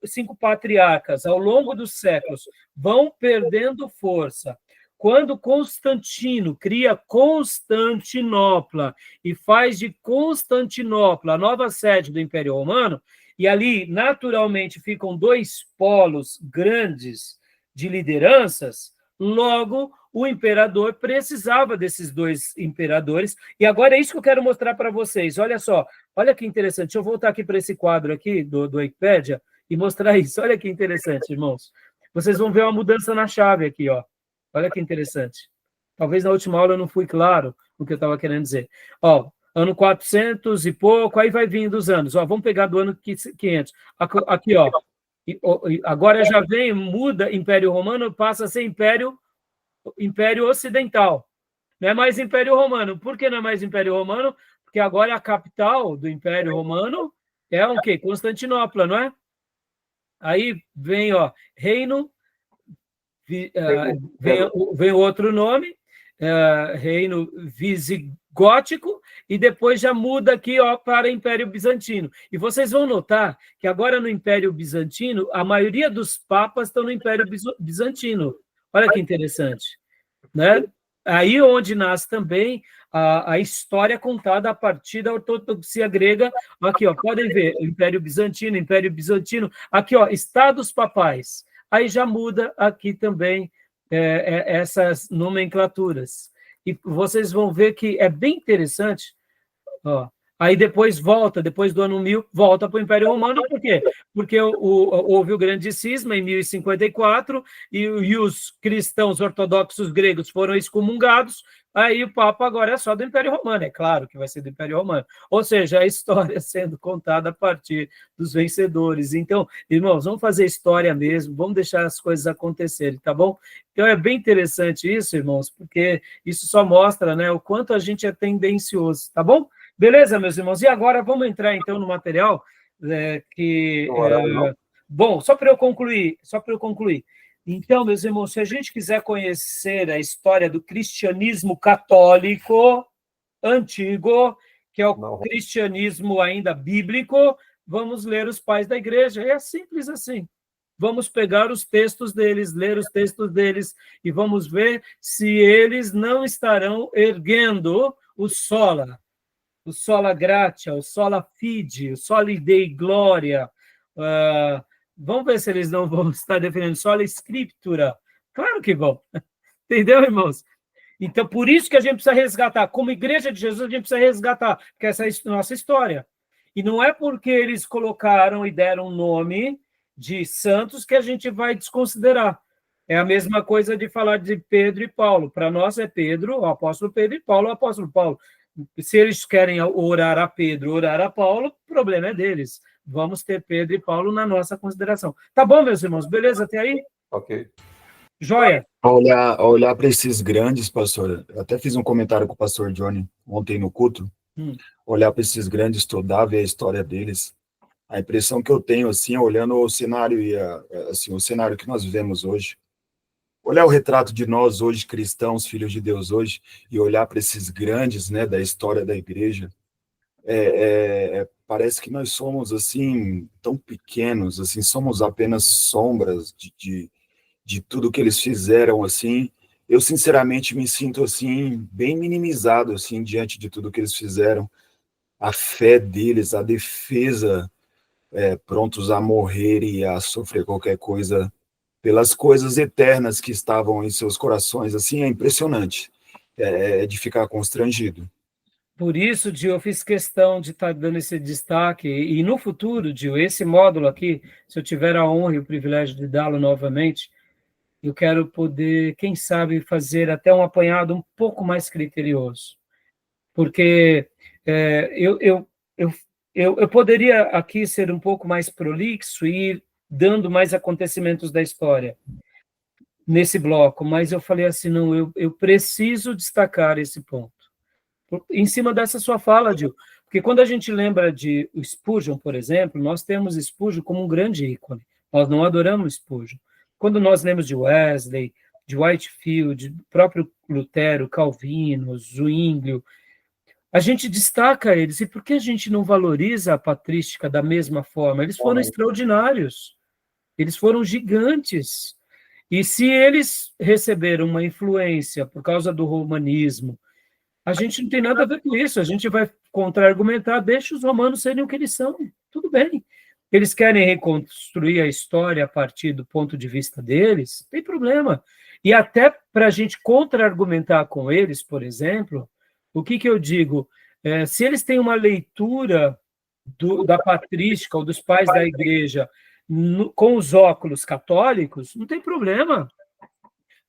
cinco patriarcas, ao longo dos séculos, vão perdendo força, quando Constantino cria Constantinopla e faz de Constantinopla a nova sede do Império Romano, e ali, naturalmente, ficam dois polos grandes de lideranças, logo, o imperador precisava desses dois imperadores. E agora é isso que eu quero mostrar para vocês. Olha só, olha que interessante. Deixa eu voltar aqui para esse quadro aqui do Wikipédia e mostrar isso. Olha que interessante, irmãos. Vocês vão ver uma mudança na chave aqui, ó. Olha que interessante. Talvez na última aula eu não fui claro no que eu estava querendo dizer. Ó, ano 400 e pouco, aí vai vindo os anos. Ó, vamos pegar do ano 500. Aqui, ó. Agora já vem, muda, Império Romano passa a ser Império Ocidental. Não é mais Império Romano. Por que não é mais Império Romano? Porque agora a capital do Império Romano é o quê? Constantinopla, não é? Aí vem, ó, Reino, vem outro nome, Reino Visigótico, e depois já muda aqui, ó, para Império Bizantino. E vocês vão notar que agora no Império Bizantino, a maioria dos papas estão no Império Bizantino. Olha que interessante, né? Aí onde nasce também a história contada a partir da ortodoxia grega. Aqui, ó, podem ver, Império Bizantino, aqui, ó, estados papais. Aí já muda aqui também essas nomenclaturas. E vocês vão ver que é bem interessante. Ó. Aí depois volta, depois do ano 1000, volta para o Império Romano. Por quê? Porque houve o grande cisma em 1054 e os cristãos ortodoxos gregos foram excomungados. Aí o Papa agora é só do Império Romano, é claro que vai ser do Império Romano. Ou seja, a história sendo contada a partir dos vencedores. Então, irmãos, vamos fazer história mesmo, vamos deixar as coisas acontecerem, tá bom? Então é bem interessante isso, irmãos, porque isso só mostra, né, o quanto a gente é tendencioso, tá bom? Beleza, meus irmãos? E agora vamos entrar, então, no material bom, só para eu concluir. Então, meus irmãos, se a gente quiser conhecer a história do cristianismo católico antigo, que é o cristianismo ainda bíblico, vamos ler os pais da igreja. É simples assim. Vamos pegar os textos deles, ler os textos deles, e vamos ver se eles não estarão erguendo o sola gratia, o sola fide, o soli dei gloria. Vamos ver se eles não vão estar defendendo sola scriptura. Claro que vão. Entendeu, irmãos? Então, por isso que a gente precisa resgatar. Como igreja de Jesus, a gente precisa resgatar, porque essa é a nossa história. E não é porque eles colocaram e deram um nome de santos que a gente vai desconsiderar. É a mesma coisa de falar de Pedro e Paulo. Para nós é Pedro, o apóstolo Pedro, e Paulo, o apóstolo Paulo. Se eles querem orar a Pedro, orar a Paulo, o problema é deles. Vamos ter Pedro e Paulo na nossa consideração. Tá bom, meus irmãos? Beleza até aí? Ok. Joia. Olhar para esses grandes, pastor, eu até fiz um comentário com o pastor Johnny ontem no culto, olhar para esses grandes, estudar, ver a história deles. A impressão que eu tenho, assim, olhando o cenário assim, o cenário que nós vivemos hoje, olhar o retrato de nós hoje, cristãos, filhos de Deus hoje, e olhar para esses grandes, né, da história da igreja, parece que nós somos, assim, tão pequenos, assim, somos apenas sombras de tudo que eles fizeram, assim. Eu, sinceramente, me sinto, assim, bem minimizado, assim, diante de tudo que eles fizeram. A fé deles, a defesa, prontos a morrer e a sofrer qualquer coisa pelas coisas eternas que estavam em seus corações, assim, é impressionante, é de ficar constrangido. Por isso, Dio, eu fiz questão de estar dando esse destaque, e no futuro, Dio, esse módulo aqui, se eu tiver a honra e o privilégio de dá-lo novamente, eu quero poder, quem sabe, fazer até um apanhado um pouco mais criterioso, porque eu poderia aqui ser um pouco mais prolixo e ir dando mais acontecimentos da história nesse bloco, mas eu falei assim, não, eu preciso destacar esse ponto. Em cima dessa sua fala, Gil, porque quando a gente lembra de Spurgeon, por exemplo, nós temos Spurgeon como um grande ícone, Nós não adoramos Spurgeon. Quando nós lemos de Wesley, de Whitefield, próprio Lutero, Calvino, Zwinglio, a gente destaca eles. E por que a gente não valoriza a patrística da mesma forma? Eles foram extraordinários. Eles foram gigantes. E se eles receberam uma influência por causa do romanismo, a gente não tem nada a ver com isso. A gente vai contra-argumentar, deixa os romanos serem o que eles são. Tudo bem. Eles querem reconstruir a história a partir do ponto de vista deles, não tem problema. E até para a gente contra-argumentar com eles, por exemplo, o que eu digo? Se eles têm uma leitura da patrística ou dos pais da igreja com os óculos católicos, não tem problema.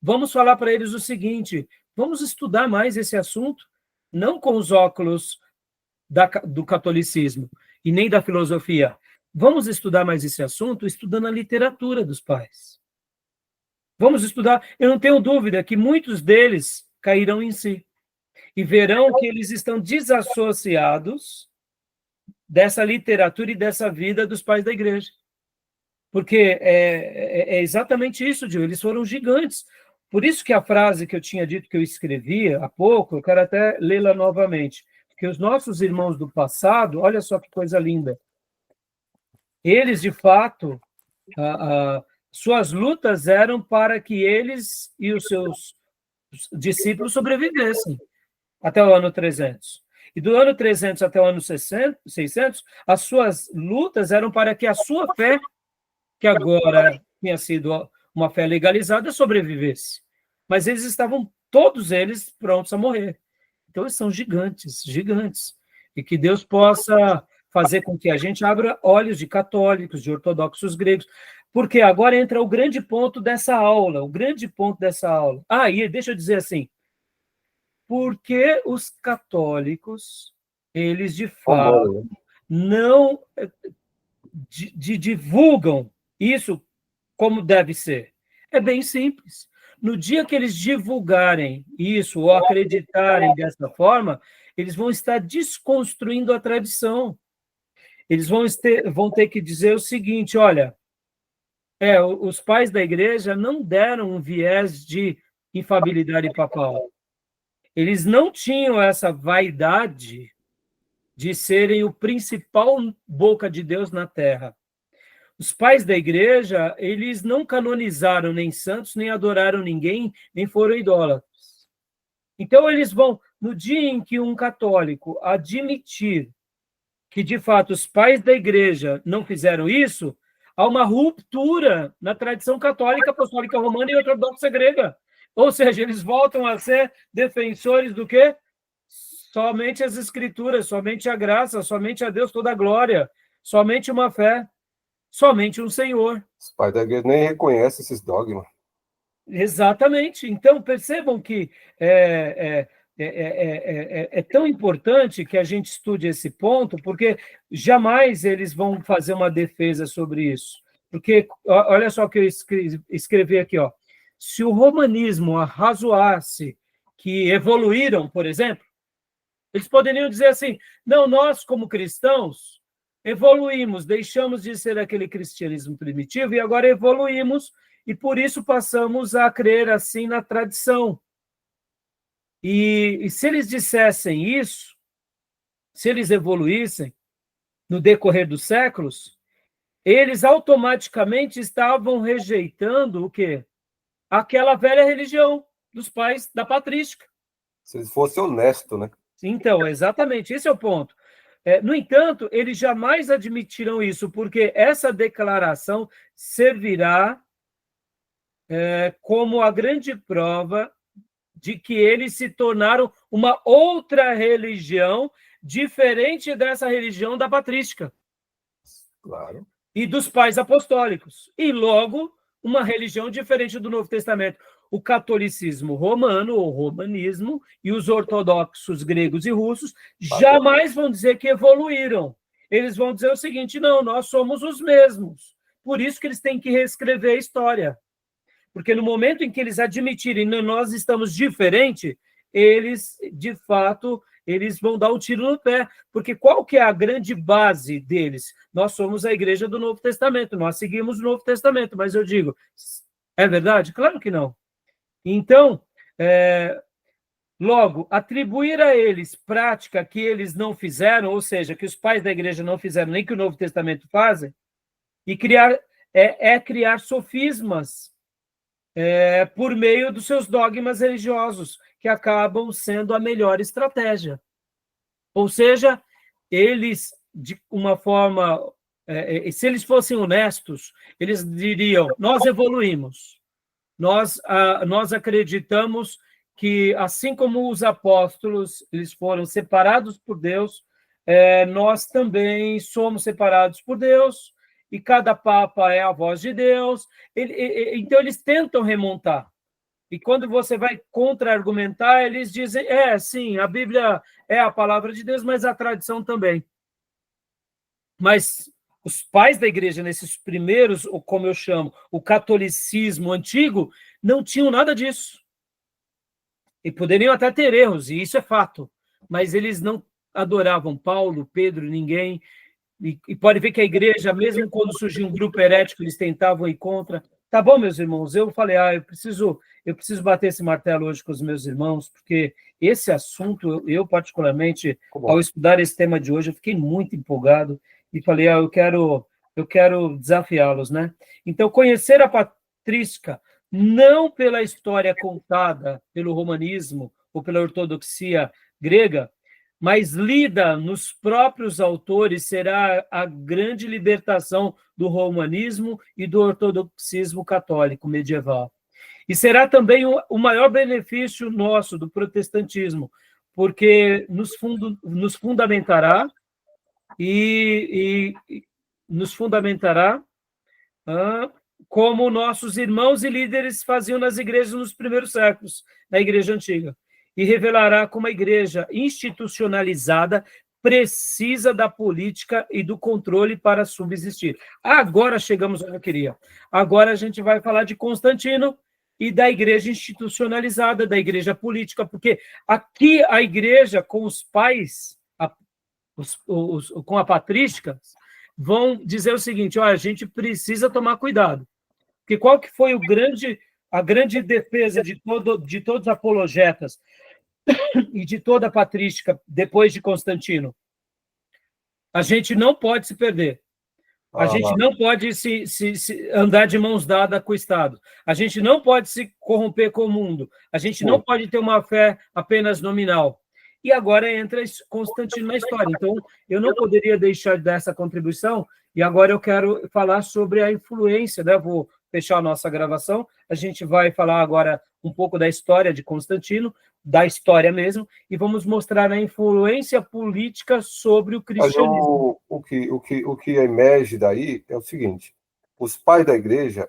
Vamos falar para eles o seguinte, vamos estudar mais esse assunto, não com os óculos do catolicismo e nem da filosofia. Vamos estudar mais esse assunto estudando a literatura dos pais. Vamos estudar. Eu não tenho dúvida que muitos deles cairão em si e verão que eles estão desassociados dessa literatura e dessa vida dos pais da igreja. Porque é exatamente isso, Gil. Eles foram gigantes. Por isso que a frase que eu tinha dito que eu escrevia há pouco, eu quero até lê-la novamente. Porque os nossos irmãos do passado, olha só que coisa linda. Eles, de fato, suas lutas eram para que eles e os seus discípulos sobrevivessem até o ano 300. E do ano 300 até o ano 600, as suas lutas eram para que a sua fé, que agora tinha sido uma fé legalizada, sobrevivesse. Mas eles estavam, todos eles, prontos a morrer. Então, eles são gigantes, gigantes. E que Deus possa fazer com que a gente abra olhos de católicos, de ortodoxos gregos, porque agora entra o grande ponto dessa aula, e deixa eu dizer assim, porque os católicos, eles de fato não divulgam isso como deve ser? É bem simples. No dia que eles divulgarem isso ou acreditarem dessa forma, eles vão estar desconstruindo a tradição. Eles vão ter que dizer o seguinte, olha, os pais da igreja não deram um viés de infabilidade papal. Eles não tinham essa vaidade de serem o principal boca de Deus na terra. Os pais da igreja, eles não canonizaram nem santos, nem adoraram ninguém, nem foram idólatras. Então, eles vão, no dia em que um católico admitir que, de fato, os pais da igreja não fizeram isso, há uma ruptura na tradição católica, apostólica romana e ortodoxa grega. Ou seja, eles voltam a ser defensores do quê? Somente as escrituras, somente a graça, somente a Deus toda a glória, somente uma fé, somente um Senhor. Os pais da igreja nem reconhecem esses dogmas. Exatamente. Então, percebam que é tão importante que a gente estude esse ponto, porque jamais eles vão fazer uma defesa sobre isso. Porque, olha só o que eu escrevi aqui, ó. Se o romanismo arrazoasse que evoluíram, por exemplo, eles poderiam dizer assim, não, nós, como cristãos, evoluímos, deixamos de ser aquele cristianismo primitivo e agora evoluímos e por isso passamos a crer assim na tradição. E se eles dissessem isso, se eles evoluíssem no decorrer dos séculos, eles automaticamente estavam rejeitando o quê? Aquela velha religião dos pais da patrística. Se eles fossem honestos, né? Então, exatamente, esse é o ponto. No entanto, eles jamais admitirão isso, porque essa declaração servirá como a grande prova de que eles se tornaram uma outra religião diferente dessa religião da patrística. Claro. E dos pais apostólicos. E logo, uma religião diferente do Novo Testamento. O catolicismo romano, ou romanismo, e os ortodoxos gregos e russos jamais vão dizer que evoluíram. Eles vão dizer o seguinte, não, nós somos os mesmos. Por isso que eles têm que reescrever a história. Porque no momento em que eles admitirem que nós estamos diferentes, eles, de fato, eles vão dar um tiro no pé, porque qual que é a grande base deles? Nós somos a igreja do Novo Testamento, nós seguimos o Novo Testamento, mas eu digo, é verdade? Claro que não. Então, logo, atribuir a eles prática que eles não fizeram, ou seja, que os pais da igreja não fizeram, nem que o Novo Testamento fazem, e criar sofismas por meio dos seus dogmas religiosos, que acabam sendo a melhor estratégia. Ou seja, eles, de uma forma, se eles fossem honestos, eles diriam, nós evoluímos, nós acreditamos que, assim como os apóstolos, eles foram separados por Deus, nós também somos separados por Deus, e cada papa é a voz de Deus. Então, eles tentam remontar. E quando você vai contra-argumentar, eles dizem, sim, a Bíblia é a palavra de Deus, mas a tradição também. Mas os pais da igreja, nesses primeiros, ou como eu chamo, o catolicismo antigo, não tinham nada disso. E poderiam até ter erros, e isso é fato. Mas eles não adoravam Paulo, Pedro, ninguém. E pode ver que a igreja, mesmo quando surgiu um grupo herético, eles tentavam ir contra. Tá bom, meus irmãos, eu falei, eu preciso bater esse martelo hoje com os meus irmãos, porque esse assunto, eu particularmente, ao estudar esse tema de hoje, eu fiquei muito empolgado e falei, eu quero desafiá-los, né? Então, conhecer a patrística, não pela história contada pelo romanismo ou pela ortodoxia grega, mas lida nos próprios autores, será a grande libertação do romanismo e do ortodoxismo católico medieval. E será também o maior benefício nosso do protestantismo, porque nos fundamentará como nossos irmãos e líderes faziam nas igrejas nos primeiros séculos, na igreja antiga, e revelará como a igreja institucionalizada precisa da política e do controle para subsistir. Agora chegamos onde eu queria. Agora a gente vai falar de Constantino e da igreja institucionalizada, da igreja política, porque aqui a igreja com os pais, com a patrística, vão dizer o seguinte, a gente precisa tomar cuidado. Porque qual que foi a grande defesa de todos os apologetas e de toda a patrística depois de Constantino? A gente não pode se perder. A gente não pode se andar de mãos dadas com o Estado. A gente não pode se corromper com o mundo. A gente não pode ter uma fé apenas nominal. E agora entra Constantino na história. Então, eu não poderia deixar de dar essa contribuição, e agora eu quero falar sobre a influência, né? Vou fechar a nossa gravação, a gente vai falar agora um pouco da história de Constantino, da história mesmo, e vamos mostrar a influência política sobre o cristianismo. O que emerge daí é o seguinte, os pais da igreja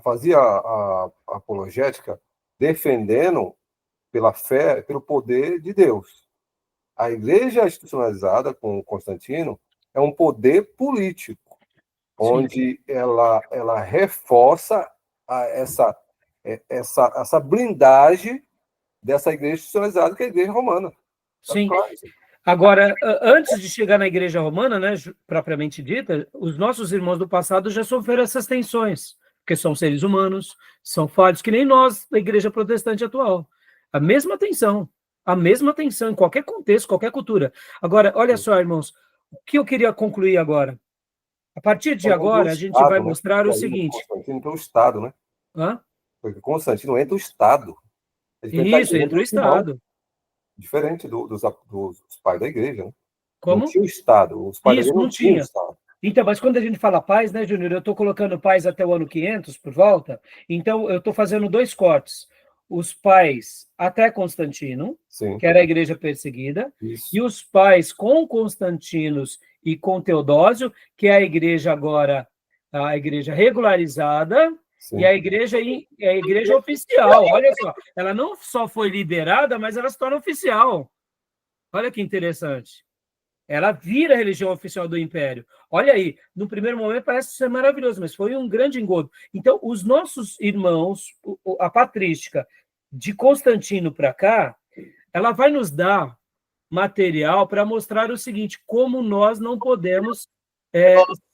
faziam a apologética defendendo pela fé, pelo poder de Deus. A igreja institucionalizada com Constantino é um poder político, onde ela reforça essa blindagem dessa igreja institucionalizada, que é a igreja romana. Sim. Agora, antes de chegar na igreja romana, né, propriamente dita, os nossos irmãos do passado já sofreram essas tensões, porque são seres humanos, são falhos, que nem nós, da igreja protestante atual. A mesma tensão em qualquer contexto, qualquer cultura. Agora, olha só, irmãos, o que eu queria concluir agora? A partir de agora, a gente vai mostrar o seguinte... Constantino entra o Estado, né? Hã? Porque Constantino entra o Estado. Isso, entra o Estado. Diferente dos pais da igreja, né? Como? Não tinha o Estado. Os pais da igreja não tinham o Estado. Então, mas quando a gente fala paz, né, Júnior? Eu estou colocando paz até o ano 500, por volta. Então, eu estou fazendo 2 cortes. Os pais até Constantino, Sim. Que era a igreja perseguida, Isso. E os pais com Constantinos e com Teodósio, que é a igreja agora, a igreja regularizada, Sim. E a igreja oficial. Olha só, ela não só foi liberada, mas ela se torna oficial. Olha que interessante. Ela vira a religião oficial do Império. Olha aí, no primeiro momento parece ser maravilhoso, mas foi um grande engodo. Então, os nossos irmãos, a patrística de Constantino para cá, ela vai nos dar material para mostrar o seguinte, como nós não podemos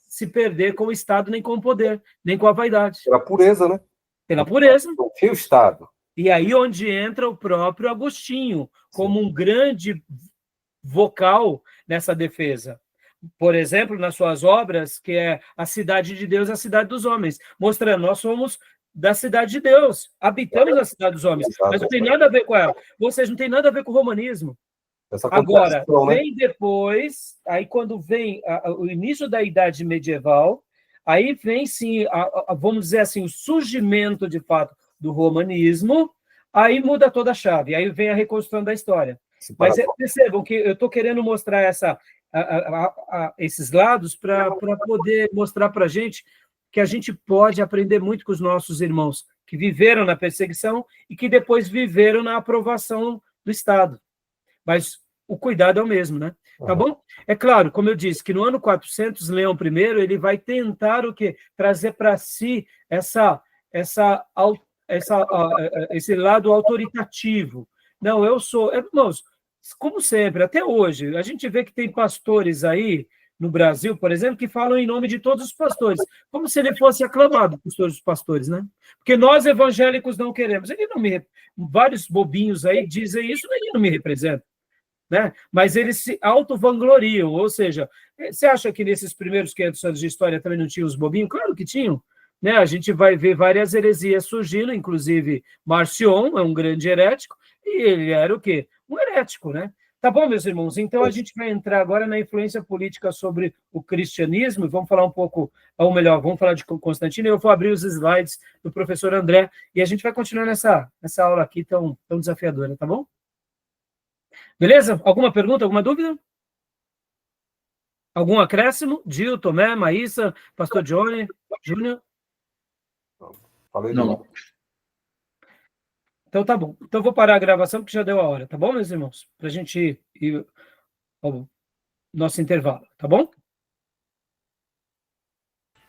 se perder com o Estado, nem com o poder, nem com a vaidade. Pela pureza, né? Pela pureza. Não tinha o Estado. E aí onde entra o próprio Agostinho, como um grande vocal nessa defesa. Por exemplo, nas suas obras, que é A Cidade de Deus, a Cidade dos Homens, mostrando, nós somos da cidade de Deus, habitamos a cidade dos homens, mas não tem nada a ver com ela. Ou seja, não tem nada a ver com o romanismo. Agora, vem depois, aí quando vem o início da Idade Medieval, aí vem, sim, vamos dizer assim, o surgimento, de fato, do romanismo, aí muda toda a chave, aí vem a reconstrução da história. Mas percebam que eu estou querendo mostrar esses lados para poder mostrar para a gente que a gente pode aprender muito com os nossos irmãos que viveram na perseguição e que depois viveram na aprovação do Estado. Mas o cuidado é o mesmo, né? Tá bom? É claro, como eu disse, que no ano 400, Leão I, ele vai tentar o quê? Trazer para si esse lado autoritativo. Não, eu sou... Irmãos, como sempre, até hoje, a gente vê que tem pastores aí, no Brasil, por exemplo, que falam em nome de todos os pastores, como se ele fosse aclamado por todos os pastores, né? Porque nós evangélicos não queremos. Vários bobinhos aí dizem isso, ele não me representa, né? Mas eles se auto-vangloriam, ou seja, você acha que nesses primeiros 500 anos de história também não tinham os bobinhos? Claro que tinham, né? A gente vai ver várias heresias surgindo, inclusive Marcion é um grande herético, e ele era o quê? Um herético, né? Tá bom, meus irmãos? Então, a gente vai entrar agora na influência política sobre o cristianismo, e vamos falar um pouco, ou melhor, vamos falar de Constantino, e eu vou abrir os slides do professor André, e a gente vai continuar nessa aula aqui tão desafiadora, tá bom? Beleza? Alguma pergunta, alguma dúvida? Algum acréscimo? Gil, Tomé, Maísa, Pastor Johnny, Júnior? Não. Então tá bom. Então eu vou parar a gravação porque já deu a hora, tá bom, meus irmãos? Para a gente ir ao nosso intervalo, tá bom?